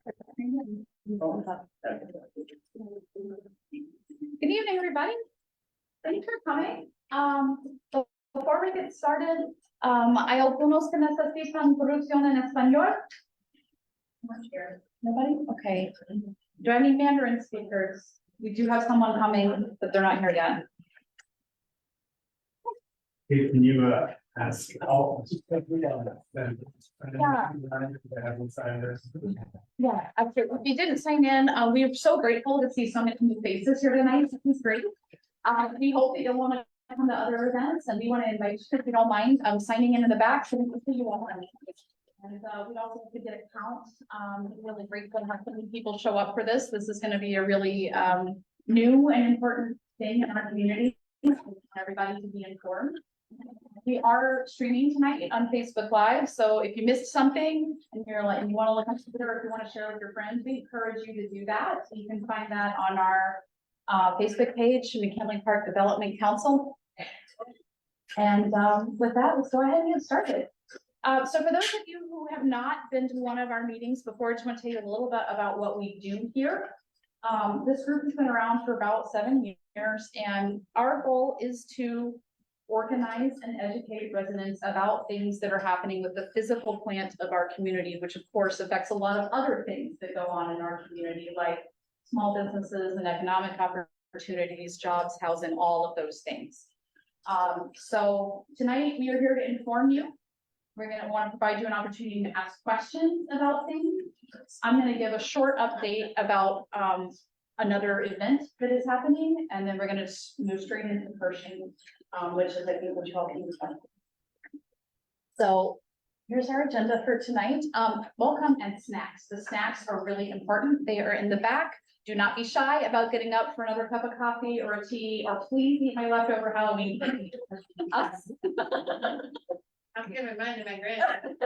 Good evening, everybody. Thanks for coming. Before we get started, hay algunos que necesitan traducción en español. Nobody? Okay. Do I have any Mandarin speakers? We do have someone coming, but they're not here yet. Hey, can you ask? Yeah, absolutely. If you didn't sign in, we are so grateful to see so many new faces here tonight. It's great. We hope that you'll want to come to other events, and we want to invite you, if you don't mind, signing in the back so we can see you all. And we'd also like to get a count. Really grateful to have so many people show up for this. This is going to be a really new and important thing in our community. We want everybody to be informed. We are streaming tonight on Facebook Live, so if you missed something and you're like, and you want to look on Twitter, if you want to share with your friends, we encourage you to do that. You can find that on our Facebook page, McKinley Park Development Council. And with that, let's go ahead and get started. So for those of you who have not been to one of our meetings before, I just want to tell you a little bit about what we do here. This group has been around for about 7 years, and our goal is to organize and educate residents about things that are happening with the physical plant of our community, which of course affects a lot of other things that go on in our community, like small businesses and economic opportunities, jobs, housing, all of those things. So tonight we are here to inform you. We're going to want to provide you an opportunity to ask questions about things. I'm going to give a short update about another event that is happening, and then we're going to move straight into Pershing, which is, I think, what you all can expect. So here's our agenda for tonight. Welcome and snacks. The snacks are really important. They are in the back. Do not be shy about getting up for another cup of coffee or a tea, or please eat my leftover Halloween candy. I'm giving mine to my granddad.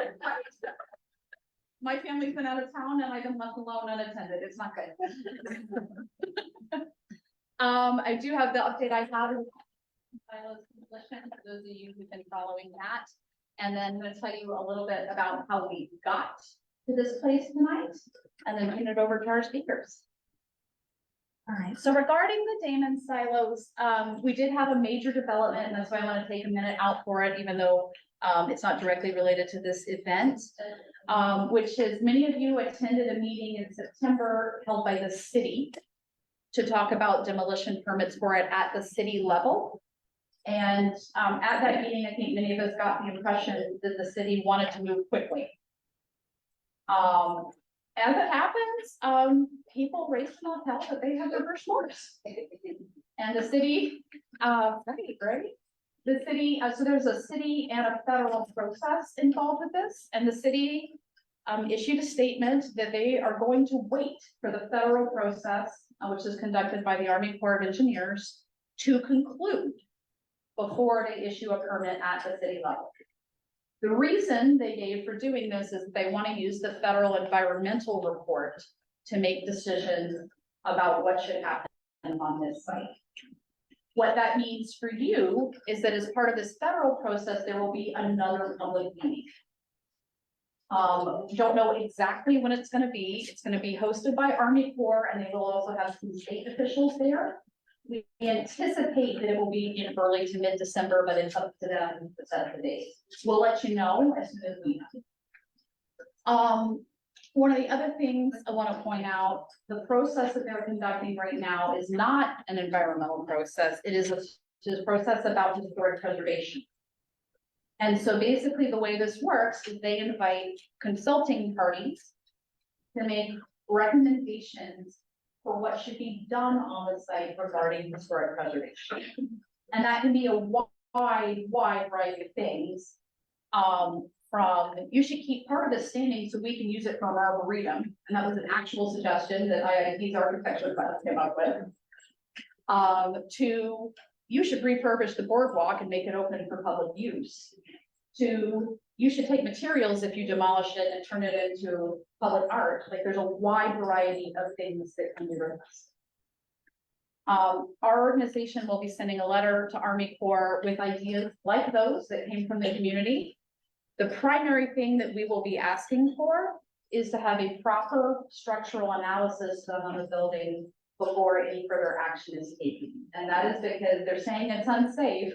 My family's been out of town and I've been left alone unattended. It's not good. I do have the update I have for those of you who've been following that. And then I'm going to tell you a little bit about how we got to this place tonight, and then turn it over to our speakers. All right, so regarding the Damon silos, we did have a major development, and that's why I want to take a minute out for it, even though it's not directly related to this event, which is many of you attended a meeting in September held by the city to talk about demolition permits for it at the city level. And at that meeting, I think many of us got the impression that the city wanted to move quickly. As it happens, people raised enough hell that they have reverse morse. And the city, right? The city, so there's a city and a federal process involved with this, and the city issued a statement that they are going to wait for the federal process, which is conducted by the Army Corps of Engineers, to conclude before they issue a permit at the city level. The reason they gave for doing this is that they want to use the federal environmental report to make decisions about what should happen on this site. What that means for you is that as part of this federal process, there will be another public meeting. Don't know exactly when it's going to be. It's going to be hosted by Army Corps, and they will also have some state officials there. We anticipate that it will be in early to mid-December, but it's up to them to set the date. We'll let you know as soon as we know. One of the other things I want to point out, the process that they're conducting right now is not an environmental process. It is a process about historic preservation. And so basically the way this works is they invite consulting parties to make recommendations for what should be done on the site regarding historic preservation. And that can be a wide variety of things. From you should keep part of it standing so we can use it for arboretum, and that was an actual suggestion that IIT's architecture class came up with. To you should refurbish the boardwalk and make it open for public use. To you should take materials if you demolish it and turn it into public art. Like there's a wide variety of things that can be requested. Our organization will be sending a letter to Army Corps with ideas like those that came from the community. The primary thing that we will be asking for is to have a proper structural analysis done on the building before any further action is taken. And that is because they're saying it's unsafe,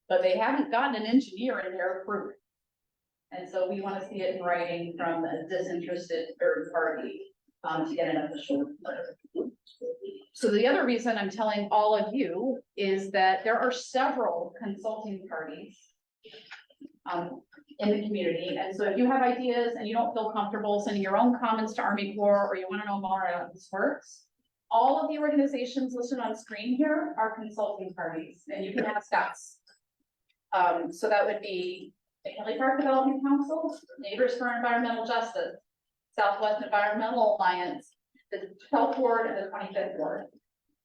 but they haven't gotten an engineer in there to prove it. And so we want to see it in writing from a disinterested third party, to get an official letter. So the other reason I'm telling all of you is that there are several consulting parties in the community. And so if you have ideas and you don't feel comfortable sending your own comments to Army Corps, or you want to know more about how this works, all of the organizations listed on screen here are consulting parties, and you can ask us. So that would be the Kelly Park Development Council, Neighbors for Environmental Justice, Southwest Environmental Alliance, the 12th Ward and the 25th Ward.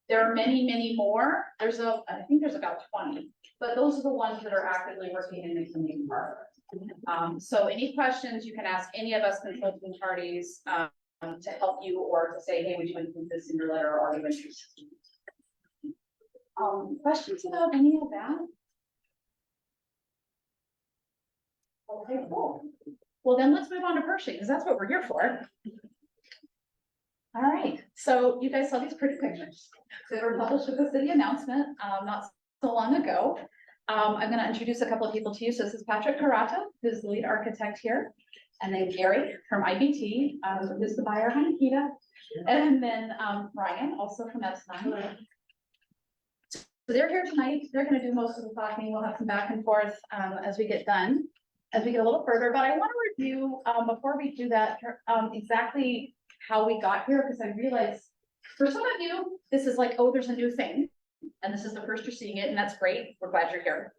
There are many, many more. I think there's about 20, but those are the ones that are actively working in the community park. So any questions, you can ask any of us consulting parties to help you, or to say, hey, would you include this in your letter, or are you interested? Questions about any of that? Okay, cool. Well, then let's move on to Pershing, because that's what we're here for. All right, so you guys saw these pretty pictures. They were published with the city announcement not so long ago. I'm going to introduce a couple of people to you. So this is Patrick Carrata, who's the lead architect here, and then Gary from IBT, who's the buyer, Hanakita, and then Ryan, also from Epstein. So they're here tonight. They're going to do most of the talking. We'll have some back and forth as we get done, as we get a little further. But I want to review, before we do that, exactly how we got here, because I realized for some of you, this is like, oh, there's a new thing, and this is the first you're seeing it, and that's great. We're glad you're here.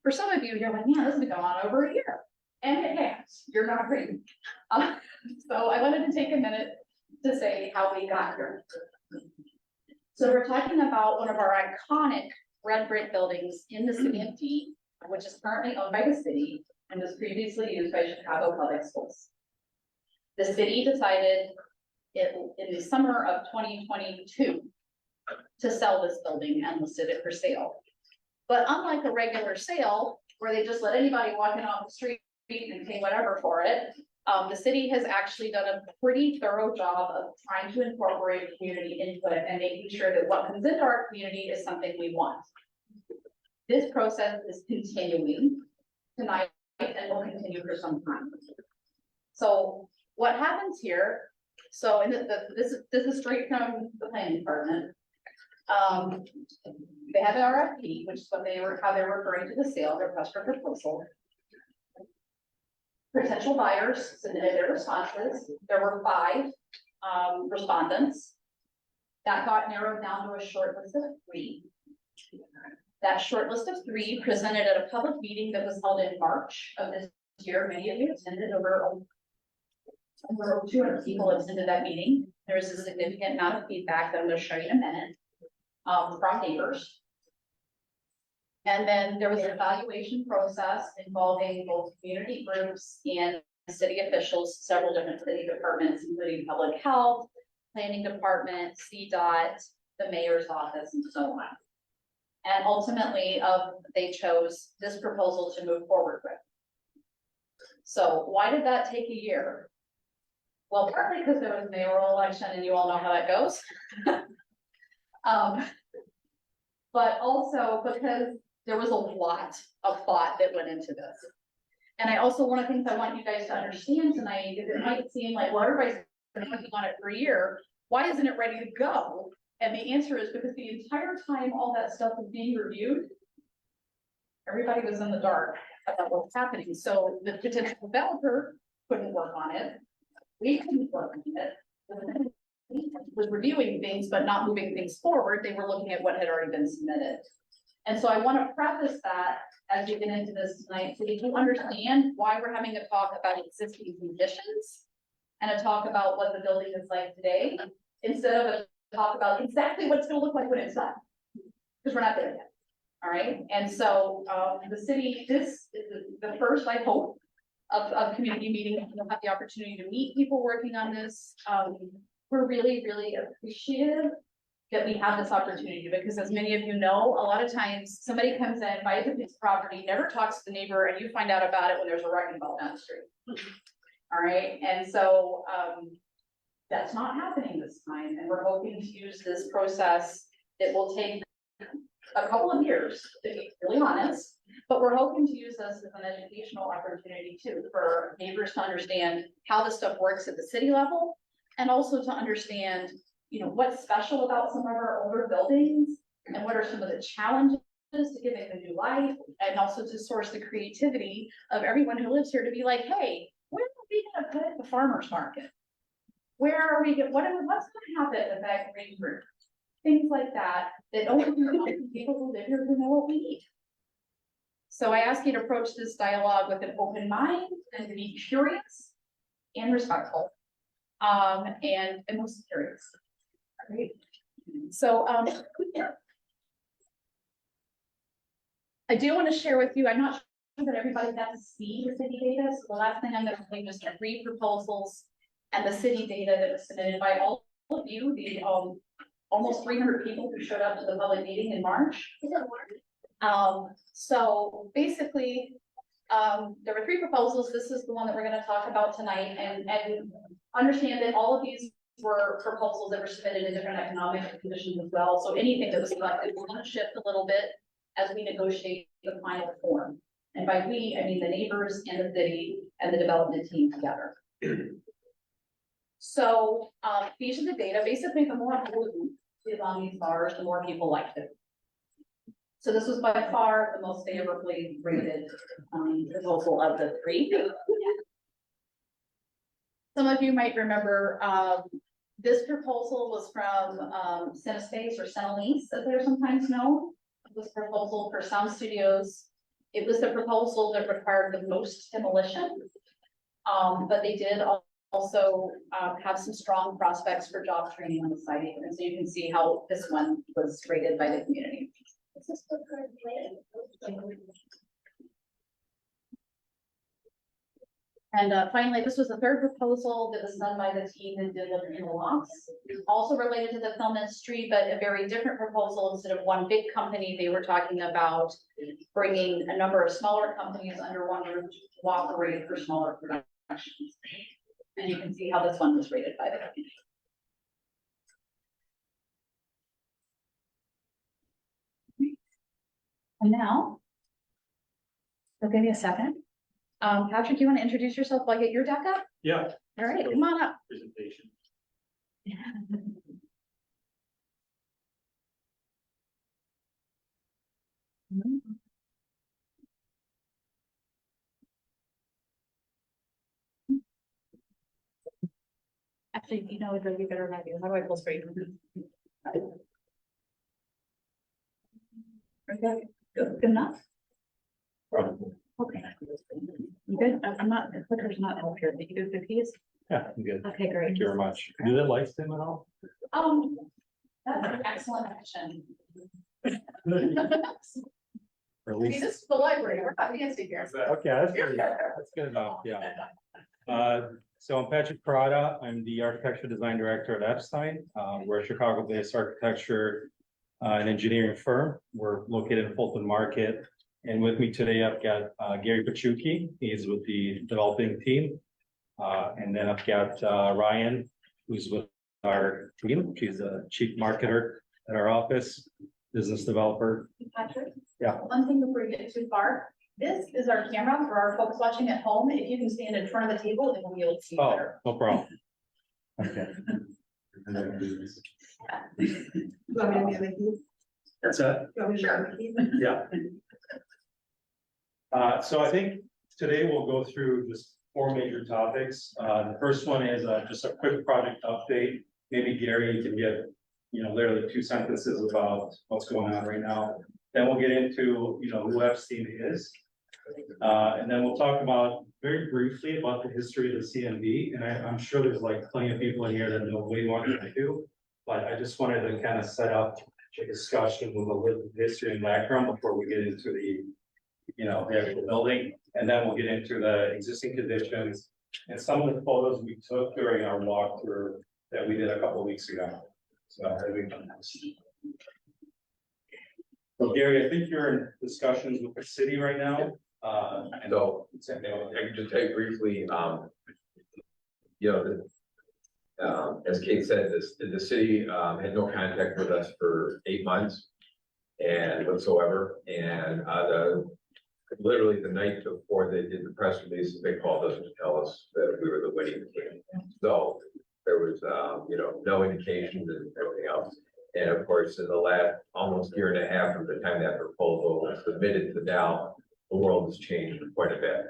For some of you, you're like, yeah, this has been going on over a year, and it has. You're not free. So I wanted to take a minute to say how we got here. So we're talking about one of our iconic red brick buildings in the city of D, which is currently owned by the city and was previously used by Chicago Public Schools. The city decided in the summer of 2022 to sell this building and listed it for sale. But unlike a regular sale, where they just let anybody walk in off the street and pay whatever for it, the city has actually done a pretty thorough job of trying to incorporate community input and making sure that what comes into our community is something we want. This process is continuing tonight and will continue for some time. So what happens here? So this is straight from the planning department. They have an RFP, which is what how they're referring to the sale, their request for proposal. Potential buyers submitted their responses. There were 5 respondents. That got narrowed down to a short list of 3. That short list of 3 presented at a public meeting that was held in March of this year. Many of you attended. Over 200 people attended that meeting. There was a significant amount of feedback that I'm going to show you in a minute from neighbors. And then there was an evaluation process involving both community groups and city officials, several different city departments, including public health, planning department, CDOT, the mayor's office, and so on. And ultimately, they chose this proposal to move forward with. So why did that take a year? Well, partly because there was a mayoral election, and you all know how that goes. But also because there was a lot of thought that went into this. And I also, one of the things I want you guys to understand tonight is it might seem like, well, everybody's been working on it for a year. Why isn't it ready to go? And the answer is because the entire time all that stuff was being reviewed, everybody was in the dark about what was happening. So the potential developer couldn't work on it. We couldn't work on it. Was reviewing things, but not moving things forward. They were looking at what had already been submitted. And so I want to preface that as we get into this tonight, so that you understand why we're having a talk about existing conditions and a talk about what the building is like today, instead of a talk about exactly what it's going to look like when it's done, because we're not there yet. All right. And so the city, this is the first, I hope, of community meeting. You'll have the opportunity to meet people working on this. We're really, really appreciative that we have this opportunity, because as many of you know, a lot of times somebody comes in, buys a piece of property, never talks to the neighbor, and you find out about it when there's a wrecking ball down the street. All right, and so, that's not happening this time, and we're hoping to use this process. It will take a couple of years, to be really honest, but we're hoping to use this as an educational opportunity too, for neighbors to understand how this stuff works at the city level, and also to understand, what's special about some of our older buildings, and what are some of the challenges to giving it a new life, and also to source the creativity of everyone who lives here to be like, hey, where are we gonna put the farmer's market? Where are we, what's gonna happen at that green group? Things like that, that only people who live here who know what we need. So I ask you to approach this dialogue with an open mind and to be curious and respectful. And most curious. All right. So, I do want to share with you, I'm not sure that everybody got to see the city data, so the last thing I'm going to play is just 3 proposals and the city data that was submitted by all of you, the almost 300 people who showed up to the public meeting in March. So basically, there were 3 proposals. This is the one that we're going to talk about tonight, and understand that all of these were proposals that were submitted in different economic conditions as well. So anything that was selected will shift a little bit as we negotiate the final form. And by we, I mean the neighbors and the city and the development team together. So these are the data. Basically, the more blue is on these bars, the more people liked it. So this was by far the most favorably rated proposal of the 3. Some of you might remember this proposal was from Cinespace or Cinelise, as they're sometimes known. It was a proposal for sound studios. It was the proposal that required the most demolition, but they did also have some strong prospects for job training on the site, and so you can see how this one was rated by the community. Is this the correct way? And finally, this was the 3rd proposal that was done by the team that did Living in the Lofts. Also related to the film industry, but a very different proposal. Instead of one big company, they were talking about bringing a number of smaller companies under one roof to cooperate for smaller productions. And you can see how this one was rated by the community. And now, so give me a second. Patrick, you want to introduce yourself while I get your deck up? Yeah. All right, come on up. Presentation. Actually, it'd really be better than I do. How do I pull straight? Okay, good enough? Okay. You good? I'm not, the clicker's not up here. Did you do 50s? Yeah, I'm good. Okay, great. Thank you very much. Do the lights dim at all? That's an excellent action. Or at See, least. this is the library. We're not fancy here. Okay, that's good enough, yeah. So I'm Patrick Carrata. I'm the architecture design director at Epstein. We're a Chicago-based architecture and engineering firm. We're located in Fulton Market. And with me today, I've got Gary Pachuki. He's with the developing team. And then I've got Ryan, who's with our team. She's a chief marketer at our office, business developer. Patrick? Yeah. One thing before you get too far. This is our camera for our folks watching at home. If you can stand in front of the table, then we'll be able to see better. No problem. Okay. That's it. Sure. Yeah. So I think today we'll go through just 4 major topics. The first one is just a quick project update. Maybe Gary, you can give, literally 2 sentences about what's going on right now. Then we'll get into, who Epstein is. And then we'll talk about very briefly about the history of the CNB. And I'm sure there's like plenty of people in here that know way more than I do. But I just wanted to kind of set up a discussion with a little history and background before we get into the actual building. And then we'll get into the existing conditions and some of the photos we took during our walkthrough that we did a couple of weeks ago. So Gary, I think you're in discussions with the city right now. So I can just take briefly, you know, as Kate said, the city had no contact with us for 8 months and whatsoever. And literally the night before they did the press release, they called us to tell us that we were the winning team. So there was, you know, no indication and everything else. And of course, in the last almost year and a half from the time that proposal was submitted to now, the world has changed quite a bit.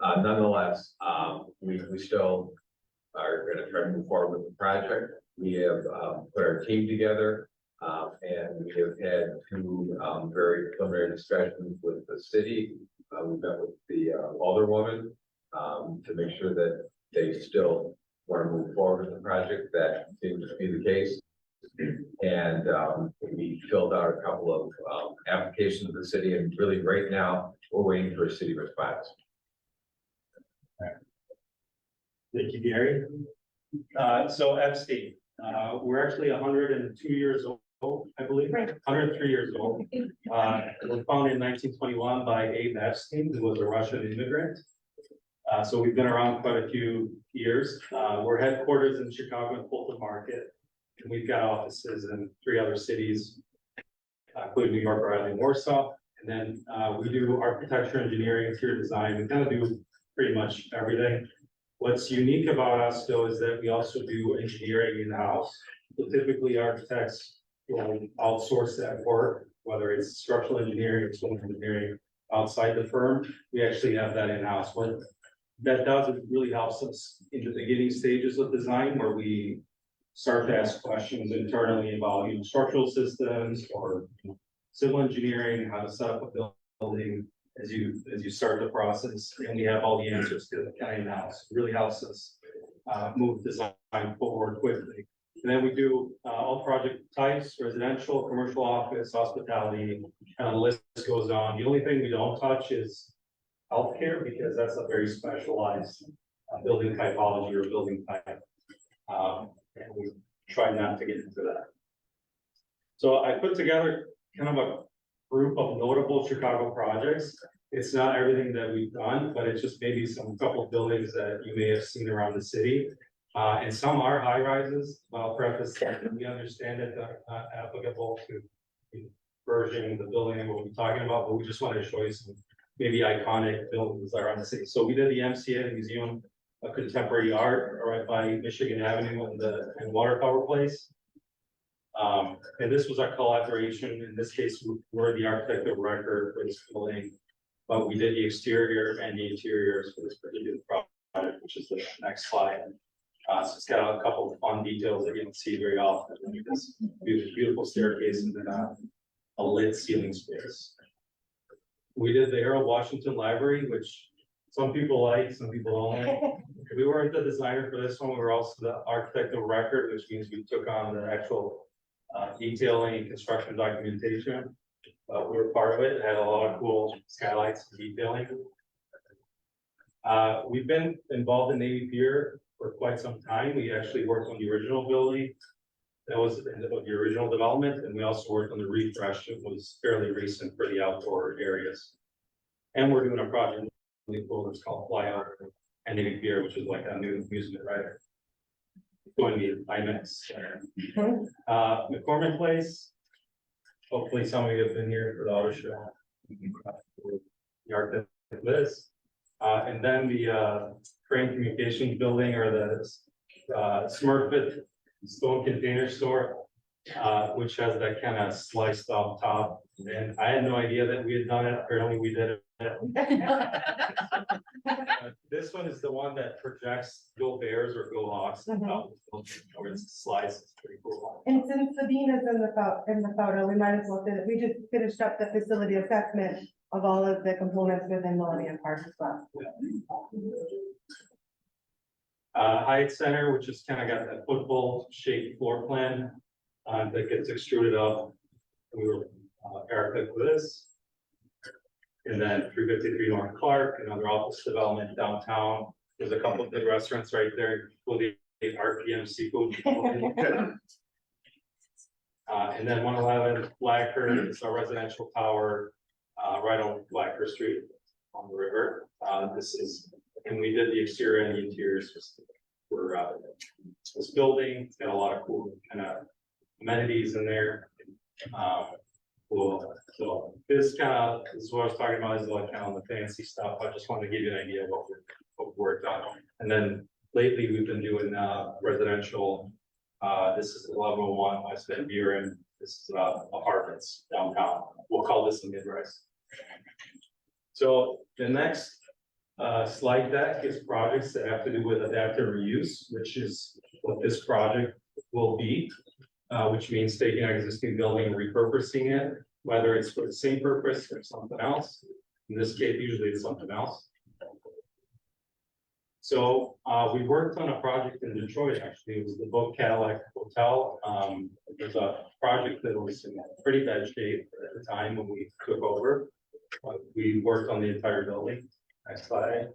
Nonetheless, we still are going to try to move forward with the project. We have put our team together, and we have had two very preliminary discussions with the city. We met with the alderwoman to make sure that they still want to move forward with the project. That seems to be the case. And we filled out a couple of applications with the city, and really right now we're waiting for a city response. Thank you, Gary. So Epstein, we're actually 102 years old, I believe, 103 years old. It was founded in 1921 by Abe Epstein, who was a Russian immigrant. So we've been around quite a few years. We're headquarters in Chicago and Fulton Market. And we've got offices in 3 other cities, including New York, Raleigh, and Warsaw. And then we do architecture, engineering, interior design. We kind of do pretty much everything. What's unique about us, though, is that we also do engineering in-house. So typically, architects will outsource that work, whether it's structural engineering or civil engineering outside the firm. We actually have that in-house. What that does, it really helps us in the beginning stages of design, where we start to ask questions internally about, you know, structural systems or civil engineering, how to set up a building as you start the process, and we have all the answers to the kind of in-house. It really helps us move design forward quickly. And then we do all project types: residential, commercial, office, hospitality, and the list goes on. The only thing we don't touch is healthcare, because that's a very specialized building typology or building type. And we try not to get into that. So I put together kind of a group of notable Chicago projects. It's not everything that we've done, but it's just maybe some couple of buildings that you may have seen around the city. And some are high rises. I'll preface that we understand that they're not applicable to Pershing, the building we'll be talking about, but we just wanted to show you some maybe iconic buildings that are on the city. So we did the MCA, the Museum of Contemporary Art, right by Michigan Avenue and Water Tower Place. And this was our collaboration. In this case, we're the architect of record for this building, but we did the exterior and the interiors for this particular project, which is the next slide. So it's got a couple of fun details that you don't see very often. This beautiful staircase and then a lit ceiling space. We did the Harold Washington Library, which some people like, some people don't like. We weren't the designer for this one. We were also the architect of record, which means we took on the actual detailing, construction documentation. We were part of it. It had a lot of cool skylights and detailing. We've been involved in Navy Pier for quite some time. We actually worked on the original building. That was the original development. And we also worked on the refresh. It was fairly recent for the outdoor areas. And we're doing a project really cool that's called Fly Out and Navy Pier, which is like a new amusement ride. Going to be IMAX. McCormick Place. Hopefully some of you have been here for the auto show. The architect of this. And then the Crane Communications Building, or the Smurfit Stone Container Store, which has that kind of sliced off top. And I had no idea that we had done it. Apparently we did it. This one is the one that projects Go Bears or Go Hawks, or it slides. It's pretty cool. And since Sabine is in the photo, we might as well say that we just finished up the facility assessment of all of the components within Millennium Park as well. Hyatt Center, which has kind of got that football shaped floor plan that gets extruded up. We were architect for this. And then 353 North Clark, another office development downtown. There's a couple of good restaurants right there, including RPM Seafood. And then 111 Blacker is our residential tower right on Blacker Street on the river. And we did the exterior and the interiors. for, this building. It's got a lot of cool kind of amenities in there. Cool. So this is what I was talking about, is like kind of the fancy stuff. I just wanted to give you an idea of what we've worked on. And then lately we've been doing, residential. This is 1101 West Van Buren. This is, apartments downtown. We'll call this a mid-rise. So the next slide deck is projects that have to do with adaptive reuse, which is what this project will be, which means taking an existing building and repurposing it, whether it's for the same purpose or something else. In this case, usually it's something else. So we worked on a project in Detroit, actually. It was the Boat Cadillac Hotel. It was a project that was in pretty bad shape at the time when we took over. We worked on the entire building. Next slide.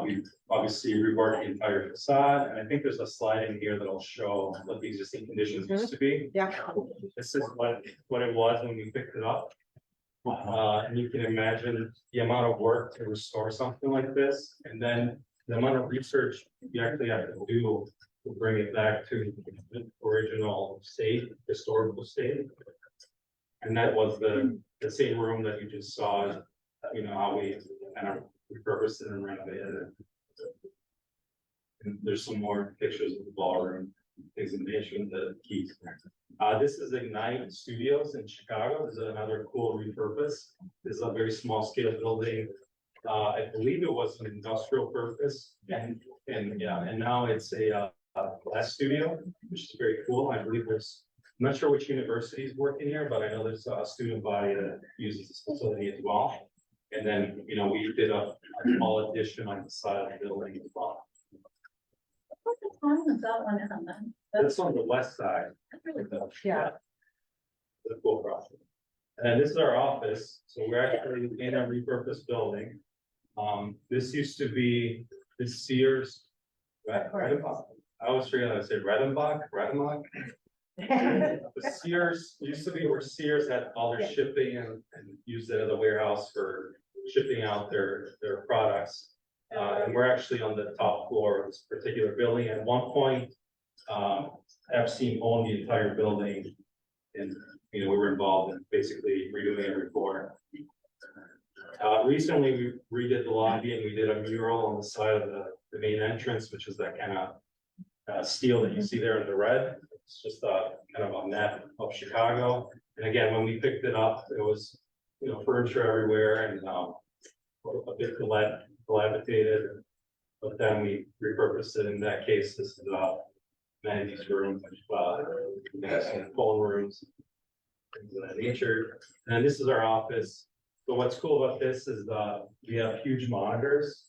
We obviously reworked the entire facade, and I think there's a slide in here that'll show what the existing conditions used to be. Yeah. This is what it was when we picked it up. And you can imagine the amount of work to restore something like this, and then the amount of research you actually have to do to bring it back to the original state, historical state. And that was the same room that you just saw, how we kind of repurposed it and renovated it. And there's some more pictures of the ballroom, things in addition to keys. This is Ignite Studios in Chicago. This is another cool repurpose. This is a very small scale building. I believe it was an industrial purpose, and now it's a glass studio, which is very cool. I believe I'm not sure which university is working here, but I know there's a student body that uses this facility as well. And then, we did a small addition on the side of the building as well. What time is that one on then? That's on the west side. Yeah. The cool project. And this is our office. So we're actually in a repurposed building. This used to be the Sears. Redenbach. I always forget how to say Redenbach. The Sears used to be where Sears had all their shipping and used it as a warehouse for shipping out their products. And we're actually on the top floor of this particular building. At one point, Epstein owned the entire building, and we were involved in basically redoing every floor. Recently, we redid the lobby and we did a mural on the side of the main entrance, which is that kind of steel that you see there in the red. It's just a kind of a map of Chicago. And again, when we picked it up, it was furniture everywhere and a bit dilapidated. But then we repurposed it. In that case, this is amenities room, phone rooms, things of that nature. And this is our office. So what's cool about this is we have huge monitors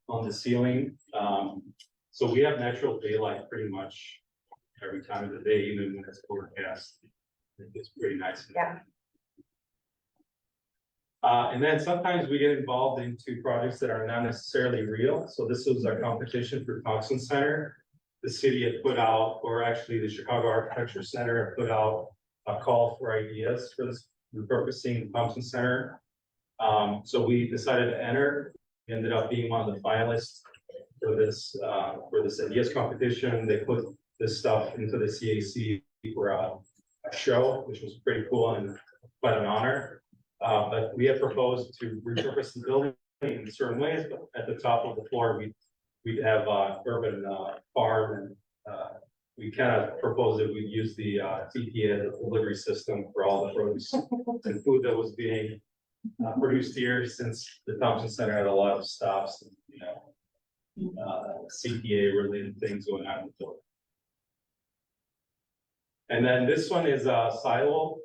on the ceiling. So we have natural daylight pretty much every time of the day, even when it's forecast. It's pretty nice. Yeah. And then sometimes we get involved into projects that are not necessarily real. So this was a competition for Thompson Center. The city had put out, or actually the Chicago Architecture Center had put out a call for ideas for this repurposing Thompson Center. So we decided to enter. We ended up being one of the finalists for this ideas competition. They put this stuff into the CAC for a show, which was pretty cool and quite an honor. But we had proposed to repurpose the building in certain ways, but at the top of the floor, we'd have urban farm, and we kind of proposed that we'd use the TPA as a delivery system for all the produce and food that was being produced here, since the Thompson Center had a lot of stops, and, CPA related things going on in the building. And then this one is a silo,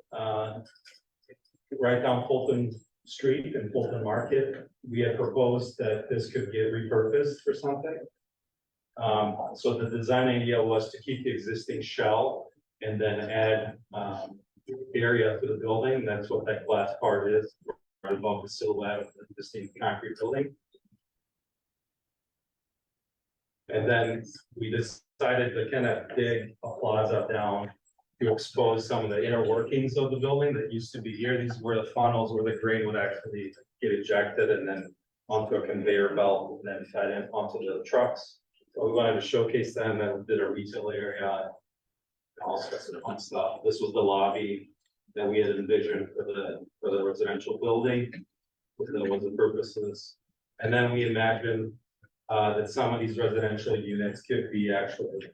right down Fulton Street and Fulton Market. We had proposed that this could get repurposed for something. So the design idea was to keep the existing shell and then add area to the building. That's what that glass part is, right above the silhouette of the existing concrete building. And then we decided to kind of dig a plaza down to expose some of the inner workings of the building that used to be here. These were the funnels where the grain would actually get ejected and then onto a conveyor belt and then fed in onto the trucks. So we wanted to showcase them and did a retail area. All sorts of fun stuff. This was the lobby that we had envisioned for the residential building. That was the purposes. And then we imagined that some of these residential units could be actually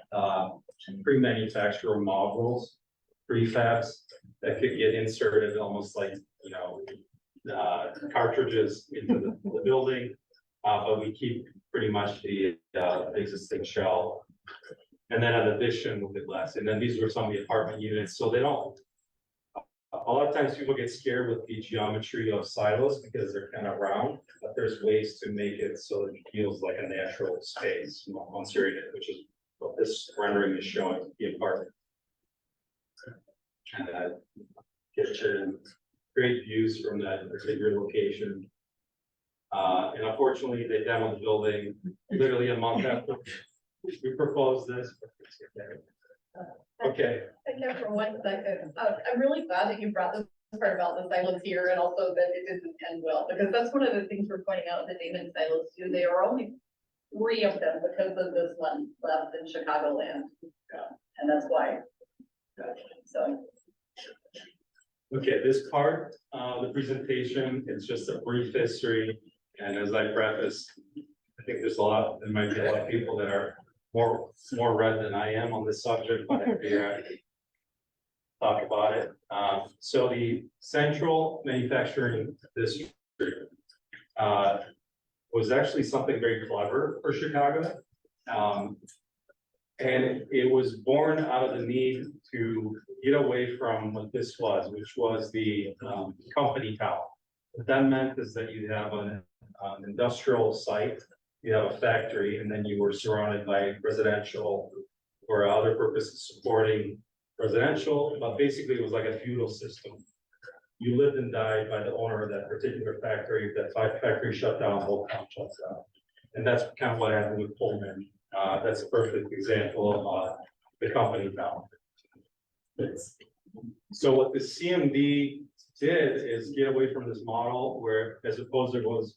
pre-manufactured modules, prefabs that could get inserted almost like, you know, cartridges into the building. But we keep pretty much the existing shell. And then an addition with the glass. And then these were some of the apartment units. So they don't, a lot of times people get scared with the geometry of silos because they're kind of round, but there's ways to make it so that it feels like a natural space once you're in it, which is what this rendering is showing the apartment. And kitchen, great views from that particular location. And unfortunately, they demoed the building literally a month after we proposed this. Okay. I know for 1 second, I'm really glad that you brought this part about the silos here and also that it didn't end well, because that's one of the things we're pointing out the Damon silos too. There are only 3 of them because of this one left in Chicagoland. And that's why. So. Okay, this part, the presentation, it's just a brief history. And as I preface, I think there might be a lot of people that are more read than I am on this subject, but I figure I could talk about it. So the central manufacturing district was actually something very clever for Chicago. And it was born out of the need to get away from what this was, which was the company town. What that meant is that you'd have an industrial site, you have a factory, and then you were surrounded by residential or other purposes supporting residential, but basically it was like a feudal system. You lived and died by the owner of that particular factory. If that factory shut down, the whole town shuts down. And that's kind of what happened with Pullman. That's a perfect example of the company town. So what the CMD did is get away from this model where, as opposed to was,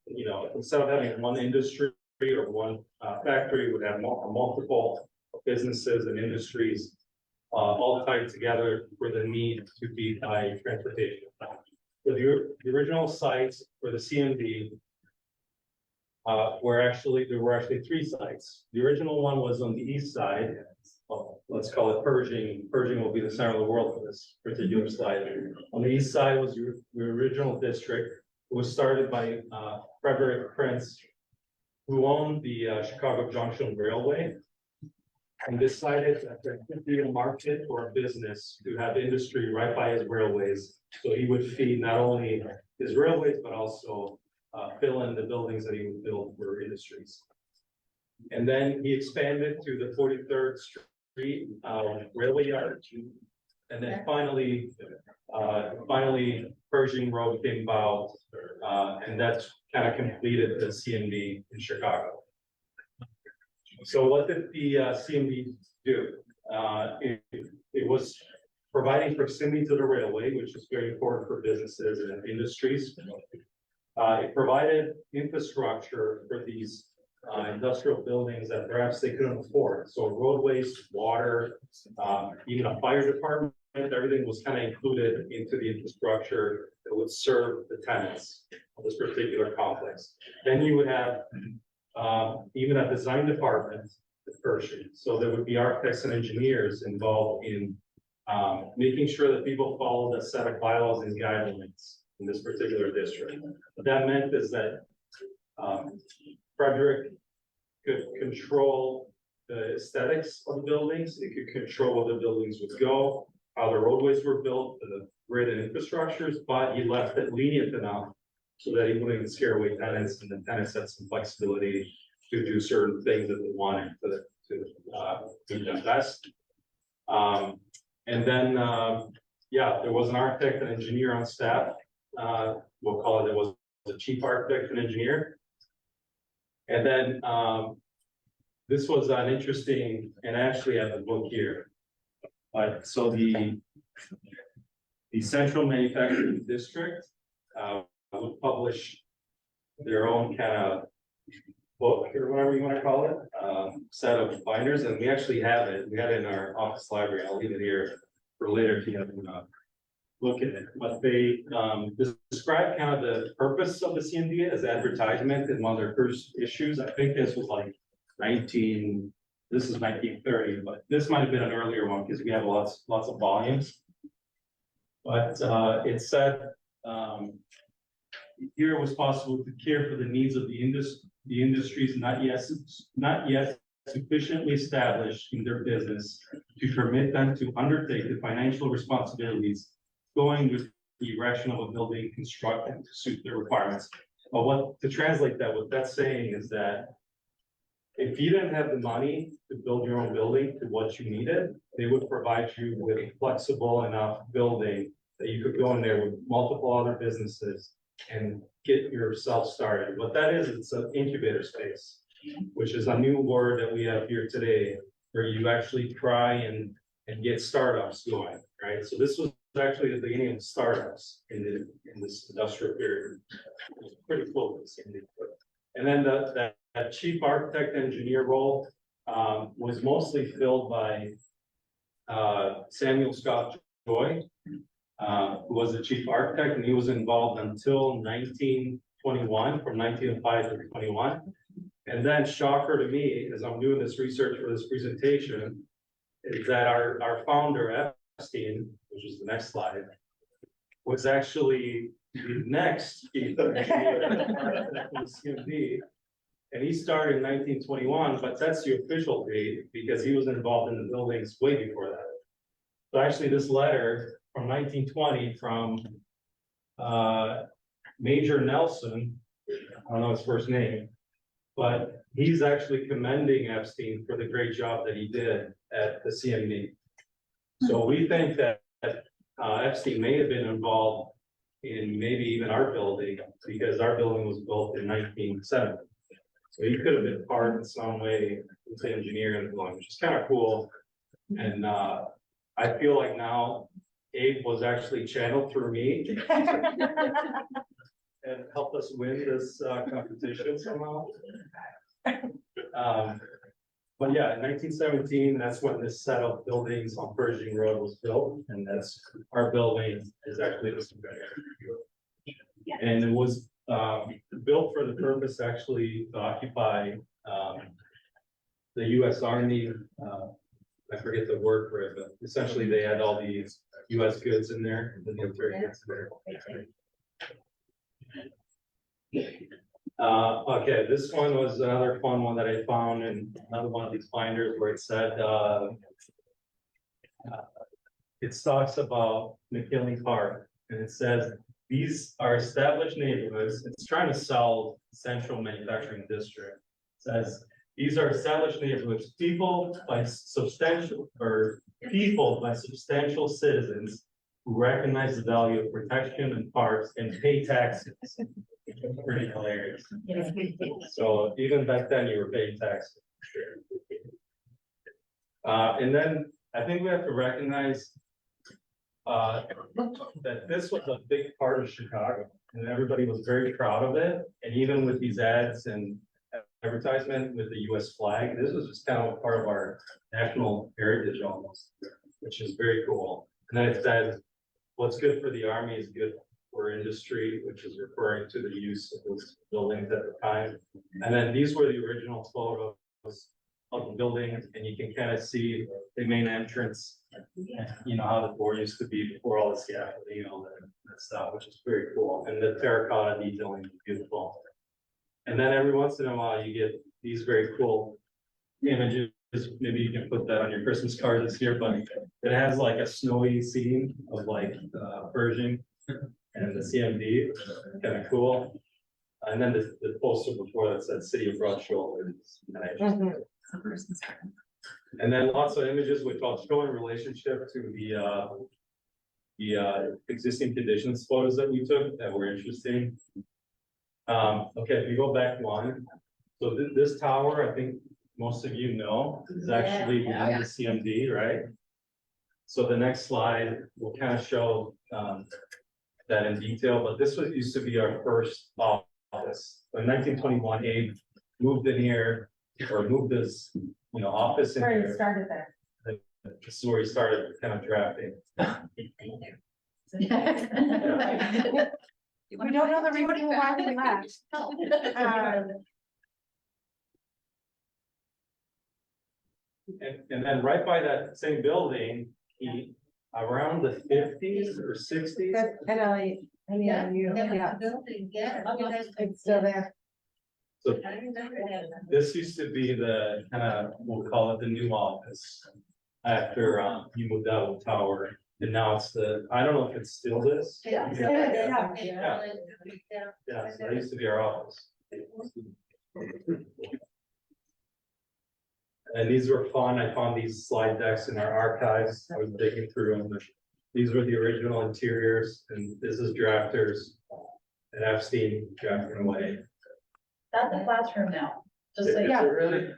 you know, instead of having one industry or one factory, would have multiple businesses and industries all tied together for the need to be by transportation. So the original sites for the CMD there were actually 3 sites. The original one was on the east side. Well, let's call it Pershing. Pershing will be the center of the world for this particular slide. On the east side was your original district. It was started by Frederick Prince, who owned the Chicago Junction Railway, and decided that there could be a market or a business to have industry right by his railways. So he would feed not only his railways, but also fill in the buildings that he would build for industries. And then he expanded to the 43rd Street railway yard. And then finally Pershing Road came about, and that's kind of completed the CMD in Chicago. So what did the CMD do? It was providing proximity to the railway, which is very important for businesses and industries. It provided infrastructure for these industrial buildings that perhaps they couldn't afford. So roadways, water, even a fire department, everything was kind of included into the infrastructure that would serve the tenants of this particular complex. Then you would have even a design department at Pershing. So there would be architects and engineers involved in making sure that people follow the set of bylaws and guidelines in this particular district. What that meant is that Frederick could control the aesthetics of the buildings. It could control where the buildings would go, how the roadways were built, the grid and infrastructures, but he left it lenient enough so that he wouldn't scare away tenants, and the tenants had some flexibility to do certain things that they wanted to do them best. And then, yeah, there was an architect and engineer on staff. We'll call it, there was a chief architect and engineer. And then this was an interesting, and actually I have the book here. So the central manufacturing district would publish their own kind of book or whatever you want to call it, set of binders, and we actually have it. We got it in our office library. I'll leave it here for later if you have look at it. But they describe kind of the purpose of the CMD as advertisement in one of their first issues. I think this was like this is 1930, but this might have been an earlier one because we have lots of volumes. But it said here it was possible to care for the needs of the industries not yet sufficiently established in their business to permit them to undertake the financial responsibilities going with the erection of a building constructed to suit their requirements. But to translate that, what that's saying is that if you didn't have the money to build your own building to what you needed, they would provide you with a flexible enough building that you could go in there with multiple other businesses and get yourself started. What that is, it's an incubator space, which is a new word that we have here today, where you actually try and get startups going, right? So this was actually the beginning of startups in this industrial period. It was pretty cool. And then that chief architect engineer role was mostly filled by Samuel Scott Joy, who was the chief architect, and he was involved until 1921, from 1905 to 21. And then, shocker to me, as I'm doing this research for this presentation, is that our founder, Epstein, which is the next slide, was actually the next chief engineer architect of the CMD. And he started in 1921, but that's the official date because he was involved in the buildings way before that. So actually, this letter from 1920 from Major Nelson, I don't know his first name, but he's actually commending Epstein for the great job that he did at the CMD. So we think that Epstein may have been involved in maybe even our building because our building was built in 1970. So he could have been part in some way with the engineering going, which is kind of cool. And I feel like now Abe was actually channeled through me and helped us win this competition somehow. But yeah, in 1917, that's when this set of buildings on Pershing Road was built, and that's our building is actually this. And it was built for the purpose actually to occupy the U.S. Army. I forget the word for it, but essentially they had all these U.S. goods in there, the military goods in there. Okay, this one was another fun one that I found in another one of these binders where it said it talks about McKinley Park, and it says these are established neighborhoods. It's trying to sell central manufacturing district. It says these are established neighborhoods, people by substantial citizens who recognize the value of protection and parks and pay taxes. Pretty hilarious. So even back then you were paying taxes. And then I think we have to recognize that this was a big part of Chicago and everybody was very proud of it. And even with these ads and advertisement with the US flag, this was just kind of a part of our national heritage almost, which is very cool. And then it says, what's good for the Army is good for industry, which is referring to the use of those buildings at the time. And then these were the original photos of the building, and you can kind of see the main entrance, you know, how the door used to be before all the scaffolding and all that stuff, which is very cool. And the terracotta detailing is beautiful. And then every once in a while you get these very cool images. Maybe you can put that on your Christmas card this year, but it has like a snowy scene of like Pershing and the CMD, kind of cool. And then the poster before that said City of Broad Shoulders. And then lots of images which I'll show in relationship to the existing conditions photos that we took that were interesting. Okay, if you go back one, so this tower, I think most of you know, is actually behind the CMD, right? So the next slide will kind of show that in detail, but this was used to be our first office. So in 1921, Abe moved in here, or moved this, office in Where you here. started there. This is where we started kind of drafting. We don't know the reason why we left. And then right by that same building, around the fifties or sixties. That's yeah. Building, yeah. It's still there. So this used to be the kind of, we'll call it the new office. After you moved out of the tower, and now it's I don't know if it's still this. Yeah. Yeah. Yeah, so that used to be our office. And these were fun. I found these slide decks in our archives. I was digging through them. These were the original interiors, and this is drafters. And Epstein drafting away. That's a classroom now, just so It's you. really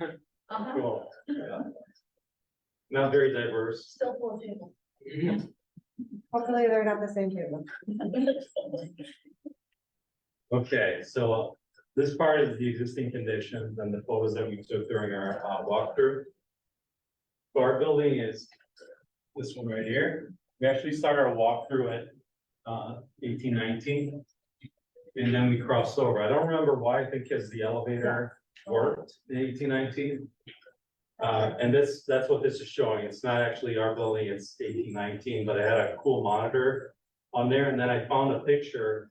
Uh-huh. cool. Yeah. Not very diverse. Still full of people. Hopefully they're not the same table. Okay, so this part is the existing conditions and the photos that we took during our walkthrough. So our building is this one right here. We actually started our walkthrough at 1819. And then we crossed over. I don't remember why, I think because the elevator worked in 1819. And that's what this is showing. It's not actually our building, it's 1819, but it had a cool monitor on there. And then I found a picture.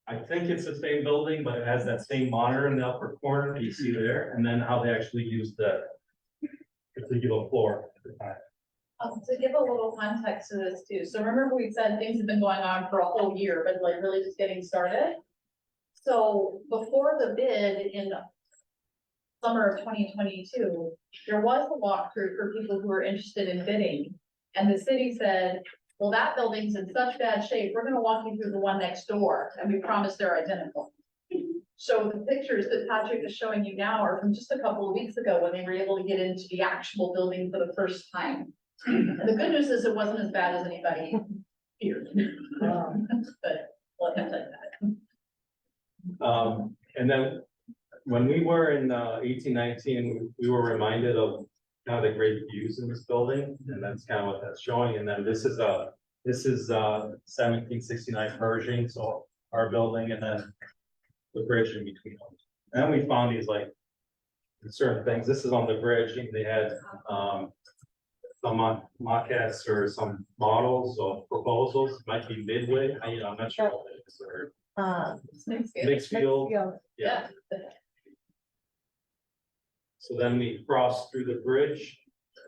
I think it's the same building, but it has that same monitor in the upper corner you see there, and then how they actually used the particular floor at the time. To give a little context to this too, so remember we said things have been going on for a whole year, but like really just getting started. So before the bid in summer of 2022, there was a walkthrough for people who were interested in bidding. And the city said, well, that building's in such bad shape, we're gonna walk you through the one next door, and we promise they're identical. So the pictures that Patrick is showing you now are from just a couple of weeks ago when they were able to get into the actual building for the first time. And the good news is it wasn't as bad as anybody feared. But let him take that. And then when we were in 1819, we were reminded of kind of the great views in this building, and that's kind of what that's showing. And then this is 1769 Pershing, so our building, and then the bridge in between them. And then we found these like certain things. This is on the bridge, and they had some maquettes or some models or proposals. Might be Midway. I'm not sure what it is. Or mixed field. Yeah. So then we crossed through the bridge,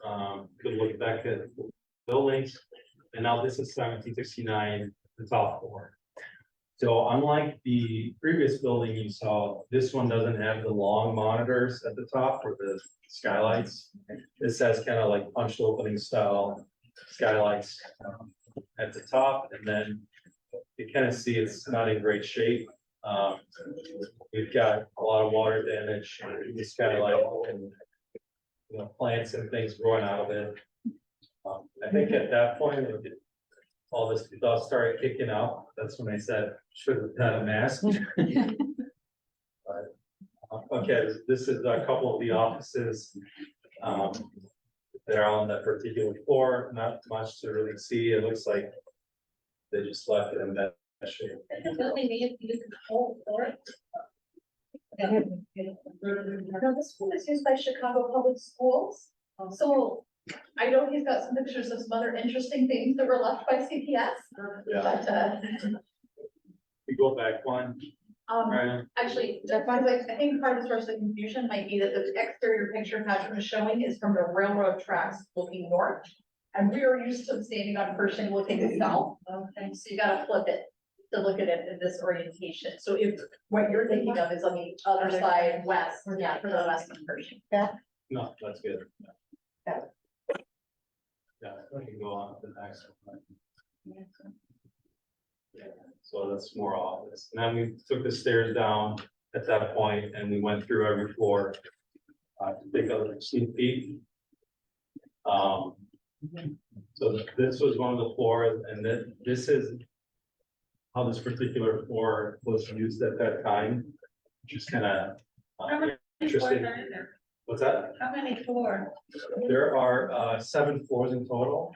could look back at the buildings, and now this is 1769, the top floor. So unlike the previous building you saw, this one doesn't have the long monitors at the top or the skylights. This has kind of like punched opening style skylights at the top, and then you kind of see it's not in great shape. We've got a lot of water damage in the skylight and plants and things growing out of it. I think at that point, all this stuff started kicking out. That's when I said, should have had a mask. Okay, this is a couple of the offices that are on that particular floor. Not much to really see. It looks like they just left it in that shape. No, this one is used by Chicago Public Schools. So I know he's got some pictures of some other interesting things that were left by CPS. Yeah. But, We go back one. Right. actually, I think part of the source of the confusion might be that the exterior picture Patrick was showing is from the railroad tracks looking north. And we are used to standing on Pershing looking south. And so you gotta flip it to look at it in this orientation. So if what you're thinking of is on the other side west, yeah, for the west of Pershing. No, that's good. Yeah. Yeah, we can go on to the next one. Yeah, so that's more office. And then we took the stairs down at that point and we went through every floor to take a sneak peek. So this was one of the floors, and this is how this particular floor was used at that time. Just kind of interesting. What's that? How many floors? There are 7 floors in total.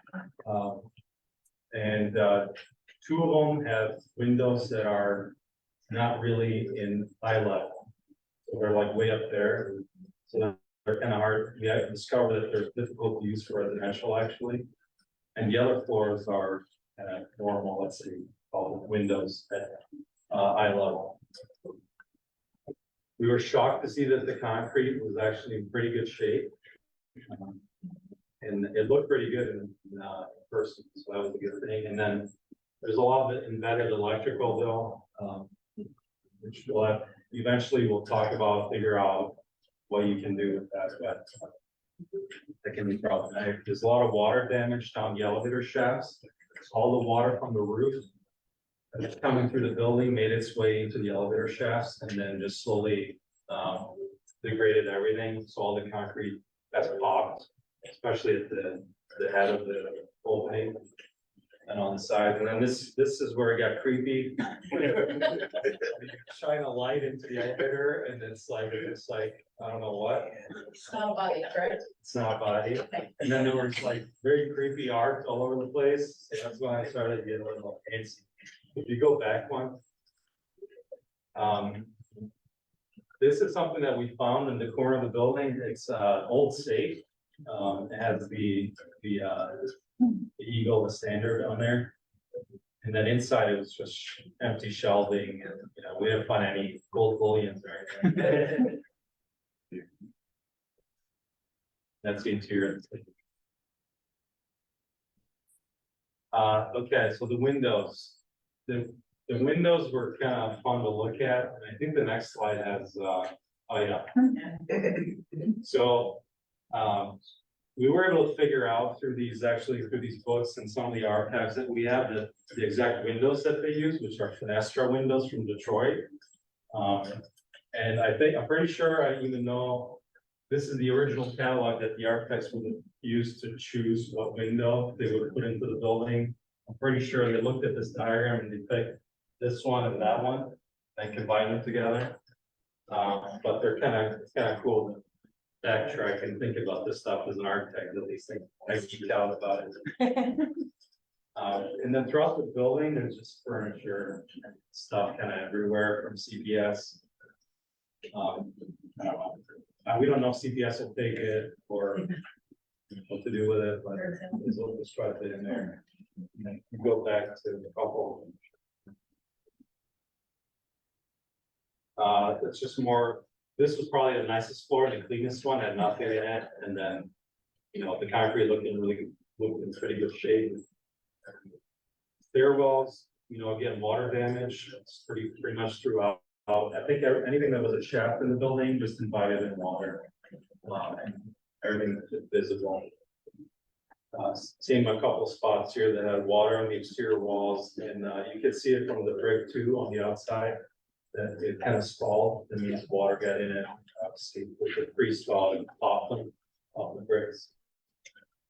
And 2 of them have windows that are not really in eye level. So they're like way up there. So they're kind of hard. We have discovered that they're difficult to use for residential actually. And the other floors are normal, let's say, called windows at eye level. We were shocked to see that the concrete was actually in pretty good shape. And it looked pretty good in person, so that was a good thing. And then there's a lot of embedded electrical bill, which we'll have, eventually we'll talk about, figure out what you can do with that, but that can be problematic. There's a lot of water damage down the elevator shafts. All the water from the roof that's coming through the building made its way into the elevator shafts and then just slowly degraded everything. So all the concrete has popped, especially at the head of the opening and on the side. And then this is where it got creepy. Shine a light into the elevator and it's like, I don't know what. It's not a body, correct? It's not body. And then there was like very creepy art all over the place. So that's when I started getting a little antsy. If you go back one. This is something that we found in the corner of the building. It's old safe. It has the eagle, the standard on there. And then inside it was just empty shelving and, you know, we didn't find any gold bullions or anything. That's the interior. Okay, so the windows. The windows were kind of fun to look at, and I think the next slide has, oh yeah. So, we were able to figure out through these books and some of the archives that we have the exact windows that they use, which are Fenestra windows from Detroit. And I'm pretty sure I even know this is the original catalog that the architects would have used to choose what window they would put into the building. I'm pretty sure they looked at this diagram and they picked this one and that one and combined them together. But they're kind of cool to backtrack and think about this stuff as an architect, at least I geek out about it. And then throughout the building, there's just furniture and stuff kind of everywhere from CPS. I don't know. We don't know if CPS will take it or what to do with it, but we'll just try to put it in there. And then go back to the couple. It's just more, this was probably the nicest floor, the cleanest one, had nothing in it, and then, you know, the concrete looked in pretty good shape. Stairwells, you know, again, water damage, it's pretty much throughout. I think anything that was a shaft in the building just invited in water. And everything that's visible. Seeing a couple spots here that had water on the exterior walls, and you could see it from the brick too on the outside. That it kind of stalled, that means water got in it, obviously with the pre-stall and pop them off the bricks.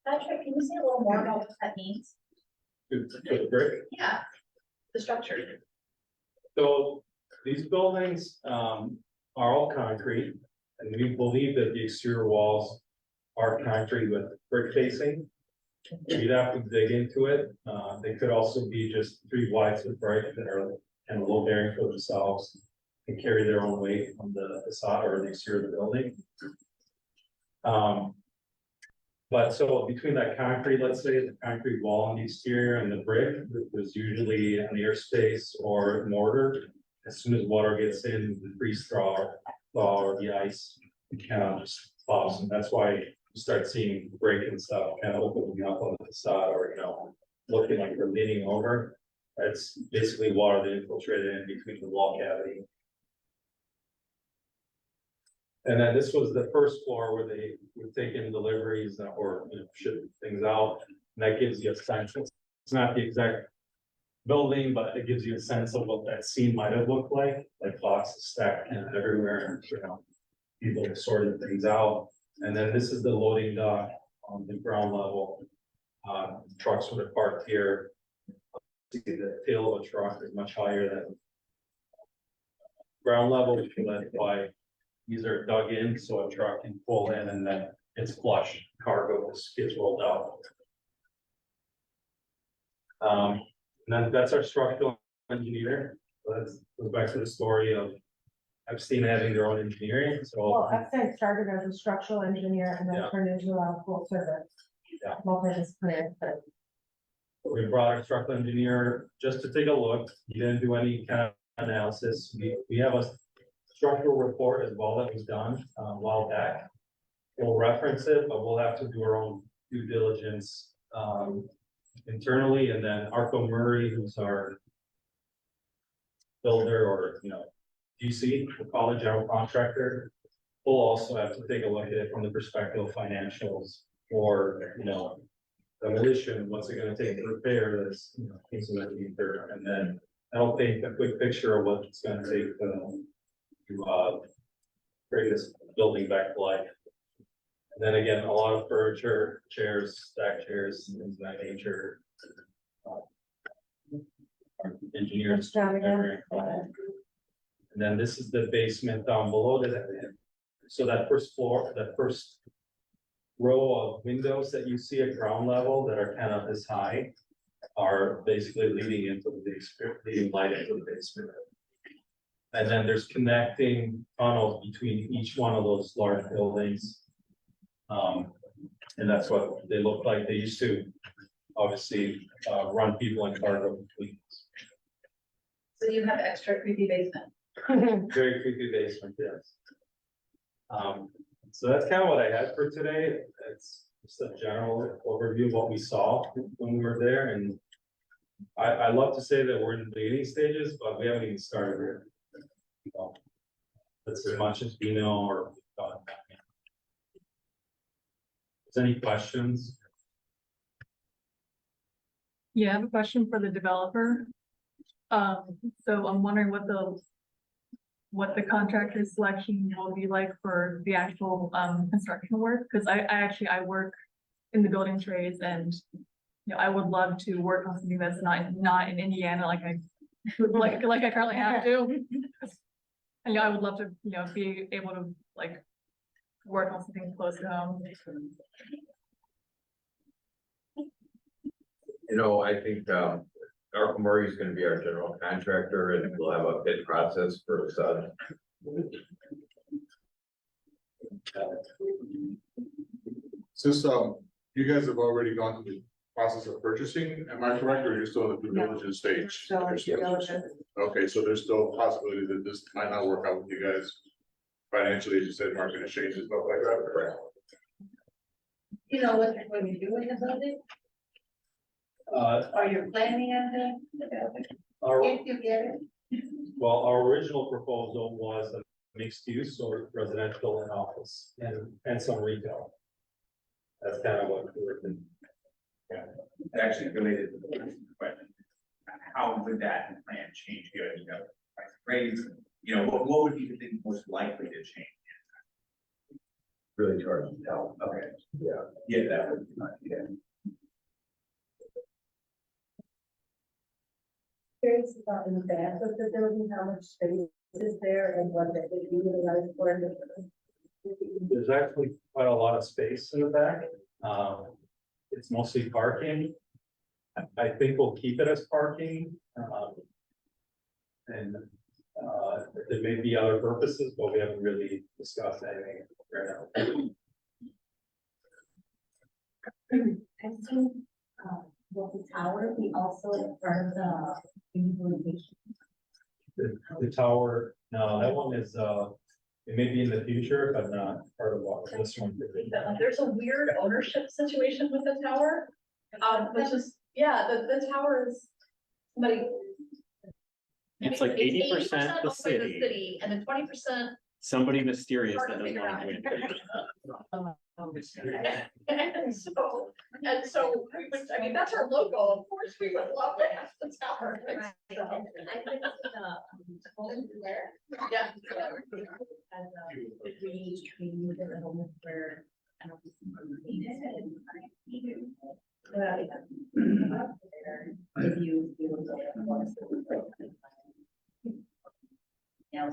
Patrick, can you say a little more about what that means? To the brick. Yeah, the structure. So these buildings are all concrete, and we believe that the exterior walls are concrete with brick facing. You'd have to dig into it. They could also be just 3 wides of brick that are kind of low bearing for themselves and carry their own weight on the facade or the exterior of the building. But so between that concrete, let's say the concrete wall on the exterior and the brick, there's usually an airspace or mortar. As soon as water gets in, the freeze-thaw or the ice, it kind of just pops, and that's why you start seeing break and stuff kind of opening up on the facade, or, you know, looking like they're leaning over. That's basically water that infiltrated in between the wall cavity. And then this was the first floor where they were taking deliveries or, you know, shipping things out. And that gives you a sense. It's not the exact building, but it gives you a sense of what that scene might have looked like boxes stacked kind of everywhere, and, you know, people sorting things out. And then this is the loading dock on the ground level. Trucks would have parked here. See the tail of a truck is much higher than ground level, which is led by These are dug in, so a truck can pull in and then it's flush, cargo gets rolled out. And then that's our structural engineer. Let's go back to the story of Epstein having their own engineering, so. Well, Epstein started as a structural engineer and then Yeah. turned into a full service. Yeah. Multidisciplinary, but We brought our structural engineer just to take a look. He didn't do any kind of analysis. We have a structural report as well that was done a while back. We'll reference it, but we'll have to do our own due diligence internally, and then Arco Murray, who's our builder or, GC, we'll call it general contractor. We'll also have to take a look at it from the perspective of financials or, demolition, what's it gonna take to repair this, things of that nature, and then that'll paint a quick picture of what it's gonna take to bring this building back to life. And then again, a lot of furniture, chairs, stack chairs, things of that nature. Our engineers. It's down again. And then this is the basement down below that. So that first floor, that first row of windows that you see at ground level that are kind of this high are basically leading into the basement, leading light into the basement. And then there's connecting tunnels between each one of those large buildings. And that's what they look like. They used to obviously run people in cargo between. So you have extra creepy basement. Very creepy basement, yes. So that's kind of what I had for today. It's just a general overview of what we saw when we were there, and I love to say that we're in the beginning stages, but we haven't even started here. So, that's as much as we know or done. Is there any questions? Yeah, I have a question for the developer. So I'm wondering what the contractor selection will be like for the actual construction work, because I work in the building trades, and I would love to work on something that's not in Indiana like I currently have to. And I would love to be able to work on something close to home. I think, Arco Murray is gonna be our general contractor, and we'll have a bid process for us. Since, you guys have already gone through the process of purchasing, am I correct, or you're still in the due diligence stage? So it's diligent. Okay, so there's still a possibility that this might not work out with you guys financially, as you said, market exchange and stuff like that, correct? You know what you're going to do in the building, or you're planning on doing? If you get it. Well, our original proposal was a mixed use or residential and office and some retail. That's kind of what we were thinking. Actually related to the question, how would that plan change here, price raise, what would be the thing most likely to change? Really hard to tell. Okay, Yeah. yeah, that would be my, yeah. Curious about in the back of the building, how much space is there and what they utilize for it? There's actually quite a lot of space in the back. It's mostly parking. I think we'll keep it as parking. And there may be other purposes, but we haven't really discussed anything right now. I've seen, will the tower be also part of the implementation? The tower, no, that one is, it may be in the future, but not part of what this one. There's a weird ownership situation with the tower. Which is, the tower is somebody. It's like 80% the owned by city, and then 20%. somebody mysterious Hard that to doesn't figure want out. to win. And so, we would, I mean, that's our logo, of course, we would love to have the tower. Yeah.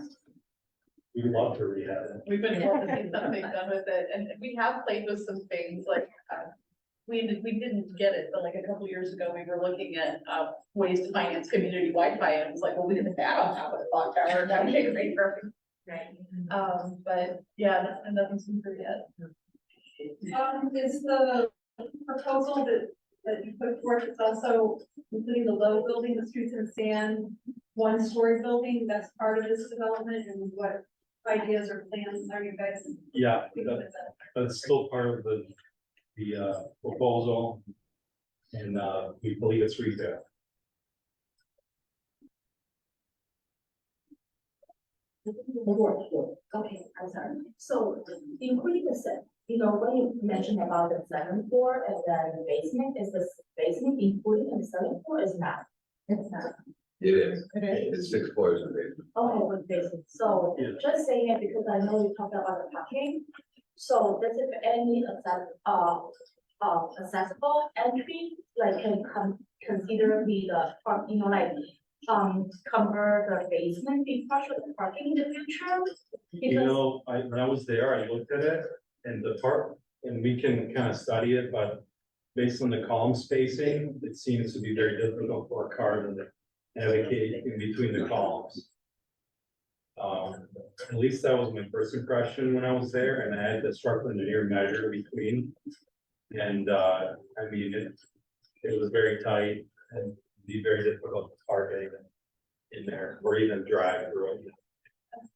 We'd love to rehab it. We've been able to see something done with it, and we have played with some things, like, we didn't get it, but like a couple years ago, we were looking at, ways to finance community Wi-Fi, and it was like, well, we didn't have on top of the clock tower, that would be great for. Right. But yeah, and nothing's been through yet. Is the proposal that you put forth, it's also including the low building, the streets and sand, one-story building, that's part of this development, and what ideas or plans are you guys? Yeah, thinking of that? that's still part of the proposal. And, we believe it's retail. Okay, I'm sorry. So including the set, when you mentioned about the 7th floor and then the basement, is the basement including in the 7th floor is not? It's not. It is, it's 6 floors of it. Okay, with basement. So Yeah. just saying it because I know you talked about the parking. So does it any accessible entry, like can consider the park, convert the basement be partial parking in the future? You know, when I was there, I looked at it and the part, and we can kind of study it, but based on the column spacing, it seems to be very difficult for a car to navigate in between the columns. At least that was my first impression when I was there, and I had the structural engineer measure between. And, I mean, it was very tight and be very difficult to park in there or even drive through it.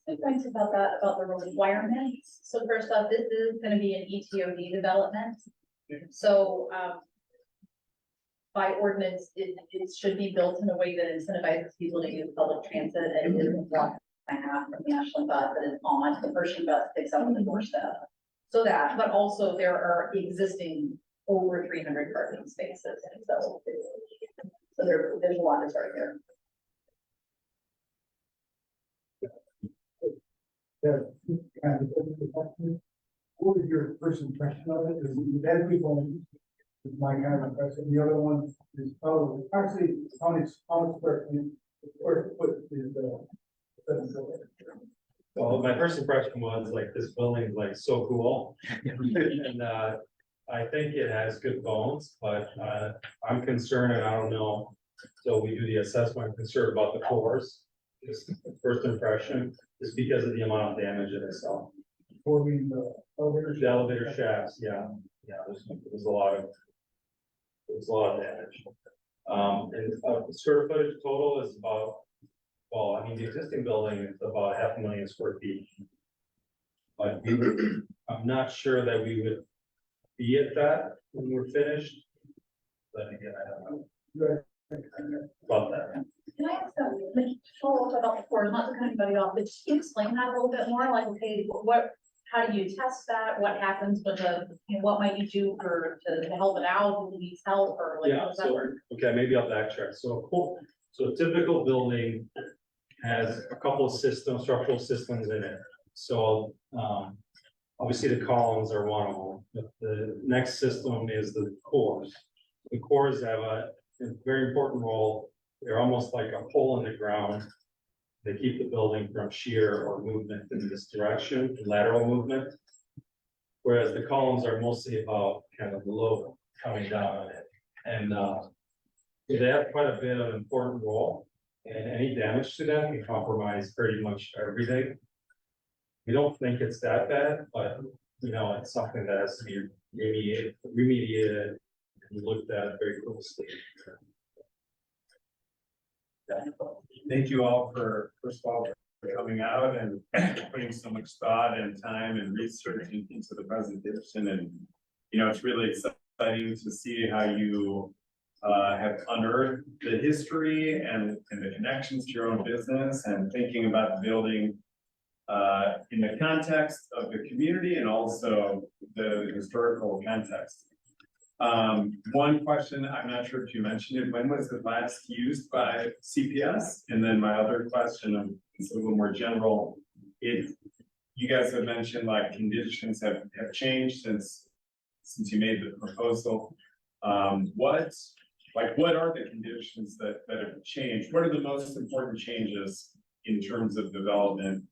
Two points about that, about the requirements. So first off, this is gonna be an ETOD development. So, by ordinance, it should be built in a way that incentivizes people to use public transit and isn't walk and a half from the Ashland bus that is on, the Pershing bus picks up on the doorstep. So that, but also there are existing over 300 parking spaces, and so there's a lot to start here. What was your first impression of it? Is that people, is my kind of impression, the other one is probably, actually, how many square foot is the. Well, my first impression was like, this building is like so cool. And, I think it has good bones, but, I'm concerned, and I don't know. So we do the assessment, I'm concerned about the cores. Just the first impression is because of the amount of damage in itself. For the The elevator shafts, yeah, there's a lot of damage. And, square footage total is about, well, I mean, the existing building is about 500,000 square feet. But I'm not sure that we would be at that when we're finished. But again, I don't know about that. Can I ask a follow up about the core, not to cut anybody off, but just can you explain that a little bit more, like, okay, how do you test that? What happens with what might you do to help it out, who needs help, or like, Yeah, how does that so, work? okay, maybe I'll backtrack. So a typical building has a couple of structural systems in it. So, obviously the columns are one of them. But the next system is the cores. The cores have a very important role. They're almost like a hole in the ground. They keep the building from shear or movement in this direction, lateral movement. Whereas the columns are mostly about kind of the load coming down on it. And, they have quite a bit of an important role, and any damage to them can compromise pretty much everything. We don't think it's that bad, but it's something that has to be remediated and looked at very closely. Thank you all for, first of all, for coming out and putting so much thought and time and research into the presentation. And, it's really exciting to see how you have unearthed the history and the connections to your own business and thinking about the building in the context of the community and also the historical context. One question, I'm not sure if you mentioned it, when was it last used by CPS? And then my other question is a little more general. If you guys have mentioned like conditions have changed since you made the proposal, what are the conditions that have changed? What are the most important changes in terms of development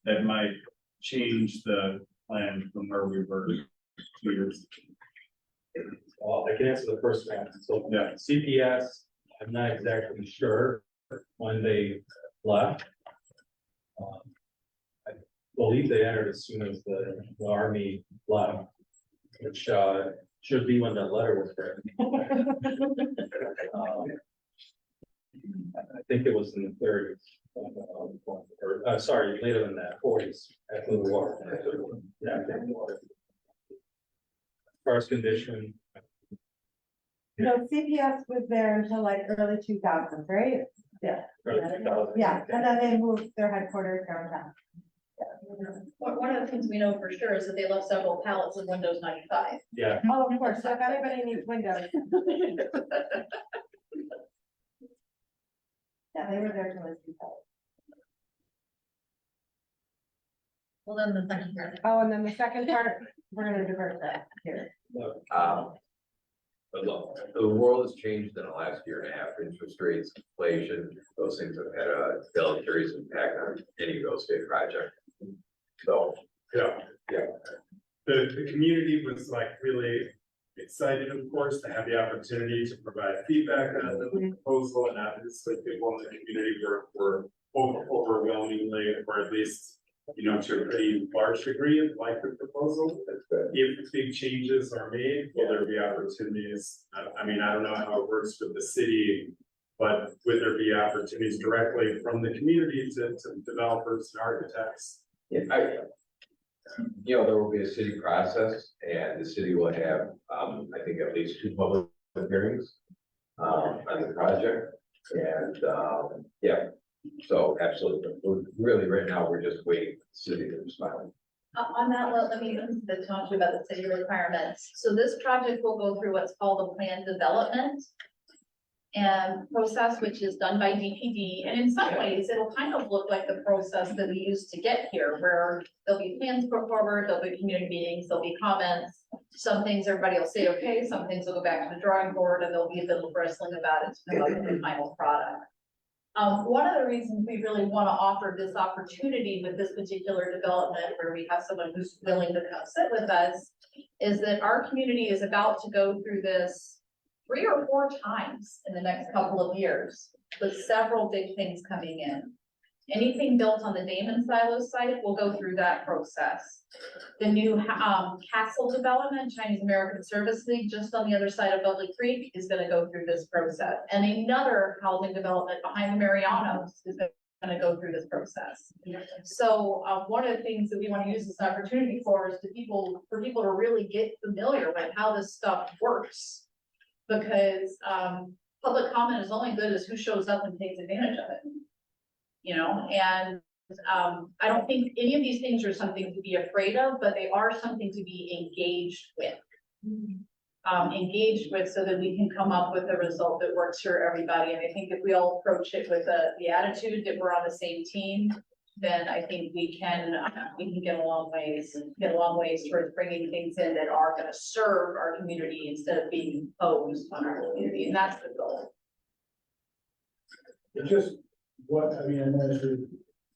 that might change the plan from where we were 2 years. Well, I can answer the first one. So, Yeah. CPS, I'm not exactly sure when they left. I believe they entered as soon as the army left, which, should be when that letter was written. I think it was in the thirties. Or, sorry, later than that, forties, after the war. Yeah, after the war. First condition, No, CPS was there until like early 2000s, right? Yeah. Yeah, and then they moved their headquarters downtown. One of the things we know for sure is that they left several pallets of Windows 95. yeah, Oh, of course, so if anybody needs windows. Yeah, they were there till it's 2000. Well, then the second part. Oh, and then the second part, we're gonna divert that here. But look, the world has changed in the last year and a half, interest rates, inflation, those things have had a deleterious impact on any real estate project. So, Yeah. The community was like really excited, of course, to have the opportunity to provide feedback on the proposal, and obviously people in the community were overwhelmingly, or at least, you know, to a pretty large degree, like the proposal. If big changes are made, will there be opportunities? I mean, I don't know how it works with the city, but would there be opportunities directly from the community to developers and architects? You know, there will be a city process, and the city will have, I think, at least 2 public hearings on the project, and, yeah, so absolutely. Really, right now, we're just waiting for the city to respond. On that, let me talk to you about the city requirements. So this project will go through what's called a plan development and process, which is done by DPD. And in some ways, it'll kind of look like the process that we used to get here, where there'll be plans put forward, there'll be community meetings, there'll be comments. Some things everybody will say, okay, some things will go back to the drawing board, and there'll be a bit of wrestling about it to come up with the final product. One of the reasons we really want to offer this opportunity with this particular development, where we have someone who's willing to come sit with us, is that our community is about to go through this 3 or 4 times in the next couple of years, with several big things coming in. Anything built on the Damon Silos site will go through that process. The new castle development, Chinese American Service League, just on the other side of Dudley Creek, is gonna go through this process. And another housing development behind the Marianos is gonna go through this process. So one of the things that we want to use this opportunity for is for people to really get familiar with how this stuff works. Because public comment is only good as who shows up and takes advantage of it. You know, and I don't think any of these things are something to be afraid of, but they are something to be engaged with. So that we can come up with a result that works for everybody. And I think if we all approach it with the attitude that we're on the same team, then I think we can get a long ways towards bringing things in that are going to serve our community instead of being imposed on our community. And that's the goal. It's just what, I mean, I know this is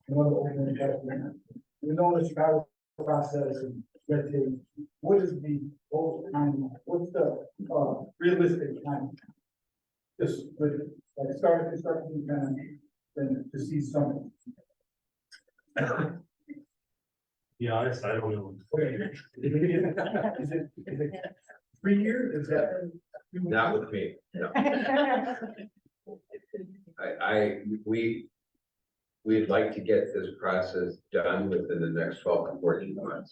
one of the open questions. We know the Chicago process and red tape. What is the whole time? What's the realistic time? Just with like start construction and then to see something. be honest, I don't know. Is it 3 years? Is that? Not with me, no. We'd like to get this process done within the next 12 to 14 months.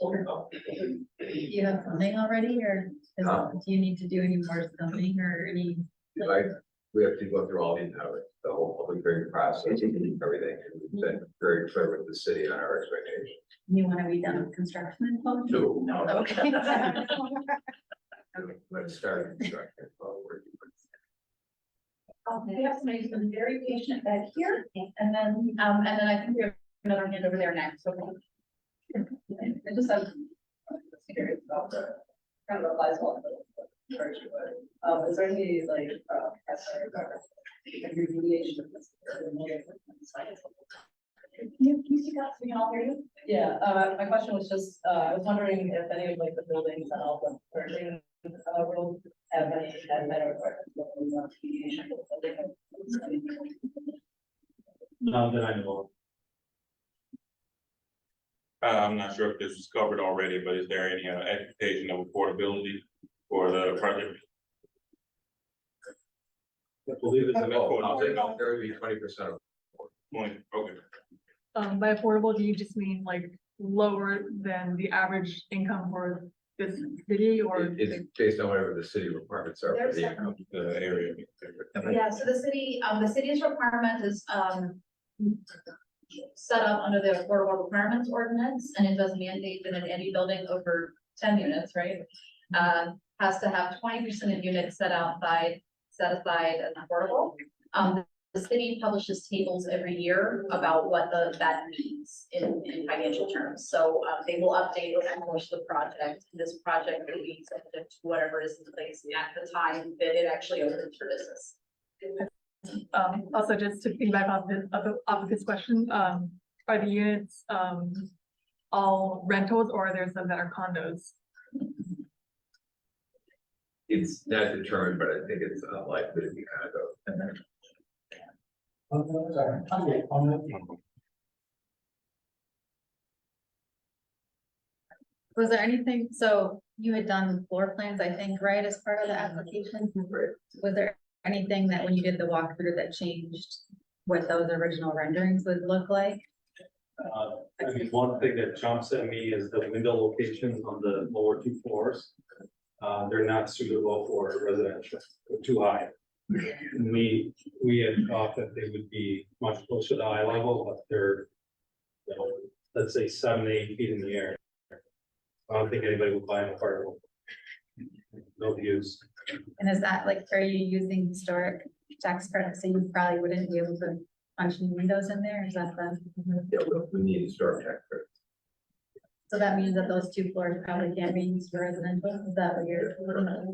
You have something already, or do you need to do any more stumping or any? We have to go through all the whole public hearing process and everything. And we've been very clear with the city on our expectations. You want to be done with construction? No. Okay. Let's start construction. We have somebody who's been very patient back here, and then I think we have another hand over there next, so. I just have curious about the kind of applies well. Is there any like remediation of this? Can you speak up so we can all hear you? Yeah, my question was just, I was wondering if any of like the buildings and all the Pershing, will have any, had better communication with the None that I know I'm not sure if this was covered already, but is there any expectation of affordability for the project? of. I believe it's. I'll say no, there would be 20% of. Okay. By affordable, do you just mean like lower than the average income for this city or? It's based on whatever the city requirements are for There's the income. The area. Yeah, so the city's requirement is, set up under the affordable requirements ordinance, and it does mandate that in any building over 10 units, right? Has to have 20% of units set aside as affordable. The city publishes tables every year about what that means in financial terms. So, they will update over the course of the project. This project will be subject to whatever is in place at the time that it actually opens for business. Also just to piggyback off of this question, are the units, all rentals or are there some that are condos? It's not determined, but I think it's likely to be kind of. Was there anything, so you had done floor plans, I think, right, as part of the application? Was there anything that when you did the walkthrough that changed what those original renderings would look like? I mean, one thing that jumps at me is the window locations on the lower two floors. They're not suitable for residential, they're too high. We had thought that they would be much closer to eye level, but they're, you know, let's say 7 to 8 feet in the air. I don't think anybody would buy an apartment. No views. And is that like, are you using historic tax credits, so you probably wouldn't be able to punch any windows in there, is that the? Yeah, we need to start tax credits. So that means that those 2 floors probably can't be used for residential, is that what you're looking at?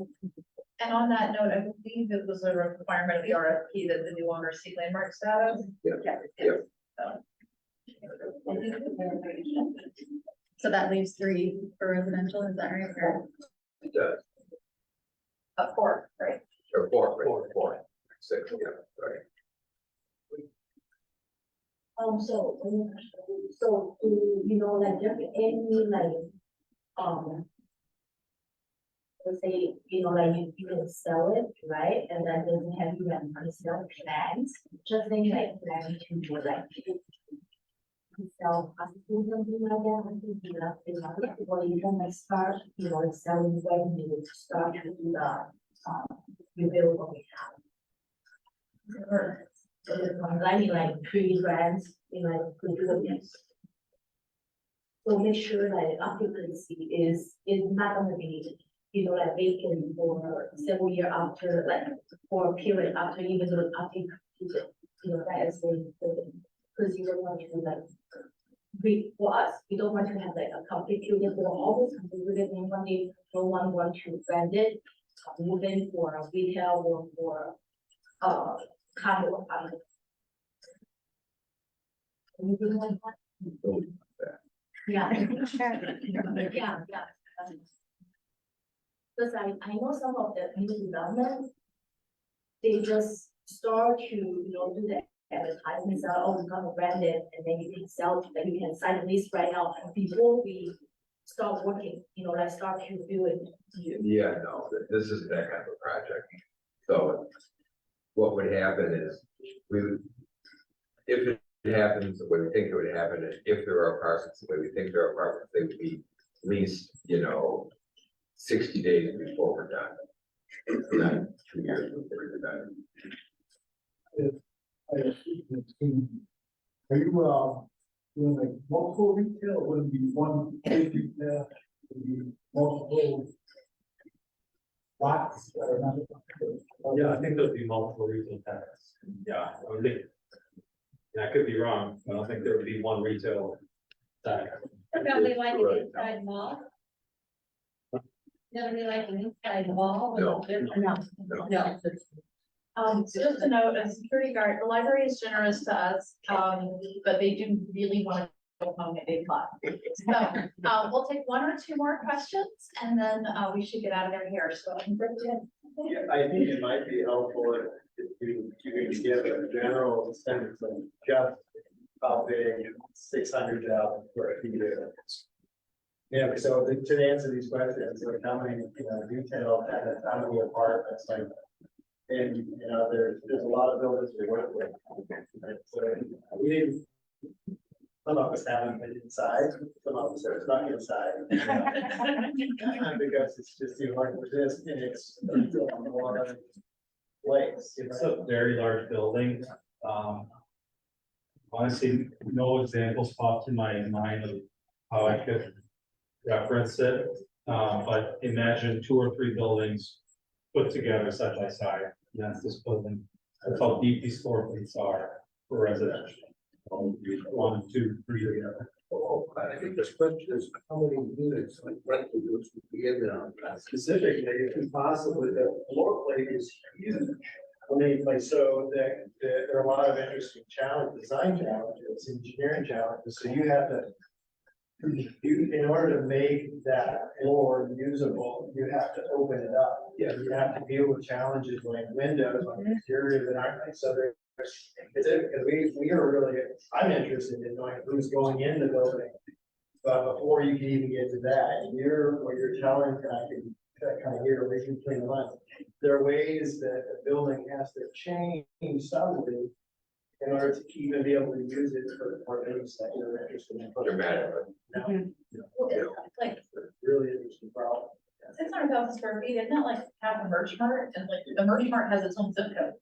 And on that note, I believe it was a requirement of the RFP that the new owners seek landmark status. Yeah. Yeah. So that leaves 3 for residential, is that right? Or- It does. 4, right? Or 4, 6, yeah, sorry. So, you know, like, if any, like, let's say, you know, like, you can sell it, right? And then doesn't have you have personal plans, just think like, planning to do like, sell hospitals or something like that, I think you have to have it, or you can like start, you know, like selling when you start to do the, you build what we have. Or, combining like 3 brands, you know, could do this. So make sure that occupancy is not gonna be, you know, like vacant for several years after, like, for a period after, even though after, you know, that is very important. Because you don't want to like, for us, we don't want to have like a complicated, for always complicated, and one day, no one want to brand it, move in for a retail or for, condo apartment. Anything like that? Yeah. Yeah. Because I know some of the new development, they just start to, you know, do the advertisements, oh, we're gonna brand it, and then you can sell, then you can sign a lease right now, before we start working, you know, like start to do it. Yeah, no, this isn't that kind of a project. So what would happen is, we would, if it happens the way we think it would happen, and if there are apartments the way we think there are apartments, they would be leased, you know, 60 days before we're done. Not 2 years before we're done. Are you, doing like multiple retail, or would it be one big retail, would it be multiple lots that are not? Yeah, I think there'll be multiple retail tenants. Yeah, I think. Yeah, I could be wrong. I don't think there would be one retail tenant. Probably like an inside wall. Never be like an inside wall. No. No. So just a note, as security guard, the library is generous to us, but they do really want to go home at 8 o'clock. So, we'll take one or two more questions and then, we should get out of there here. So I can bring it in. Yeah, I think it might be helpful if you can give a general sense of just how big 600,000 square feet is. Yeah, so to answer these questions, like how many, retail tenants, how many apartments, like, and, there's a lot of buildings we work with. Right? So we didn't, some of us haven't been inside, some of us are stuck inside. Because it's just too hard to resist and it's a lot of place. It's a very large building. Honestly, no examples pop to my mind of how I could reference it. But imagine 2 or 3 buildings put together side by side. That's this building. That's how deep these floor plates are for residential. 1, 2, 3 together. I think this question is how many units, like rental units would be in there? Specifically, if it's possible, the floor plate is huge. I mean, like, so that there are a lot of interesting design challenges, engineering challenges, so you have to. In order to make that floor usable, you have to open it up. Yeah. You have to deal with challenges like windows, like exterior that aren't, like, so there's. Because we are really, I'm interested in knowing who's going in the building. But before you can even get to that, what you're telling, and I can kind of hear reading between the lines. There are ways that the building has to change subtly in order to even be able to use it for things that you're interested in. Dramatically. Well, it's like Really interesting problem. 600,000 square feet, isn't that like half a merch mart? And like the merch mart has its own zip code.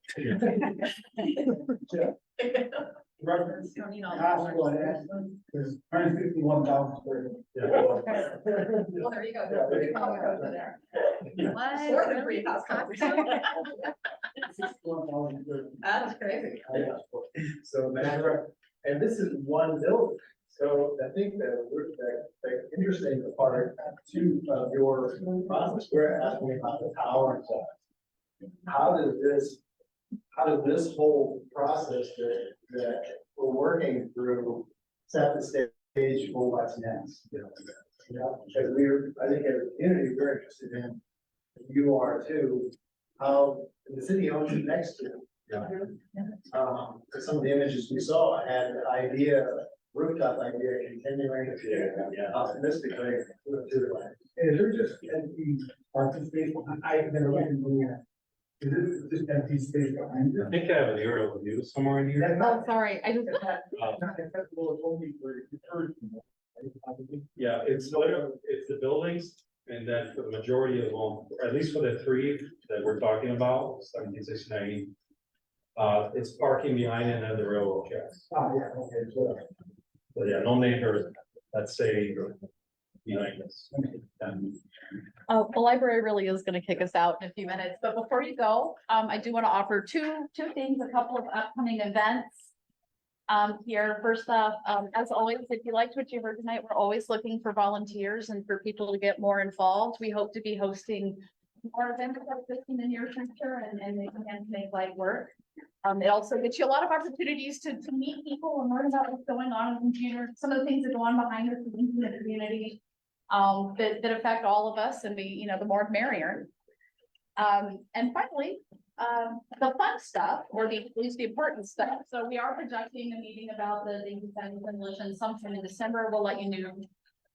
Reference, You don't need all cost that. for that is 151,000 square. Well, there you go. There's three Costco's in there. What? More than 3 Costco's. 61,000 square. That is crazy. So, and this is one building. So I think that the interesting part too of your process, we're asking about the tower and stuff. How does this whole process that we're working through set the stage for what's next? Because I think as a community, we're interested in, you are too, how the city owns it next to it. For some of the images we saw, I had an rooftop idea continuing optimistically to the land. Is there just empty parking space? I've never been there. Is it just empty space behind I it? think I have an aerial view somewhere in here. That's Oh, not- sorry, I just. Not accessible, it's only for tourism. Yeah, it's the buildings, and then for the majority of them, or at least for the 3 that we're talking about, 1769. It's parking behind it and then the railroad tracks. Oh, yeah, okay, so. So yeah, no neighbors, let's say, behind us. And The library really is gonna kick us out in a few minutes, but before you go, I do wanna offer two things, a couple of upcoming events. Here, first off, as always, if you liked what you heard tonight, we're always looking for volunteers and for people to get more involved. We hope to be hosting more events like this in the near future and they can make light work. It also gives you a lot of opportunities to meet people and learn about what's going on in computer, some of the things that go on behind the scenes in the community. That affect all of us and the more the merrier. And finally, the fun stuff, or at least the important stuff. So we are projecting a meeting about the design demolition sometime in December. We'll let you know.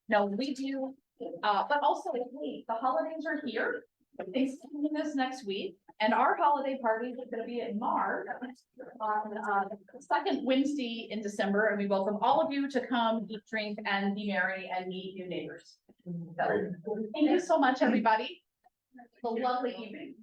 No, we do, but also, wait, the holidays are here. Thanksgiving is next week, and our holiday party is gonna be in March on the second Wednesday in December, and we welcome all of you to come eat, drink, and be merry and meet new neighbors. So, thank you so much, everybody. Have a lovely evening.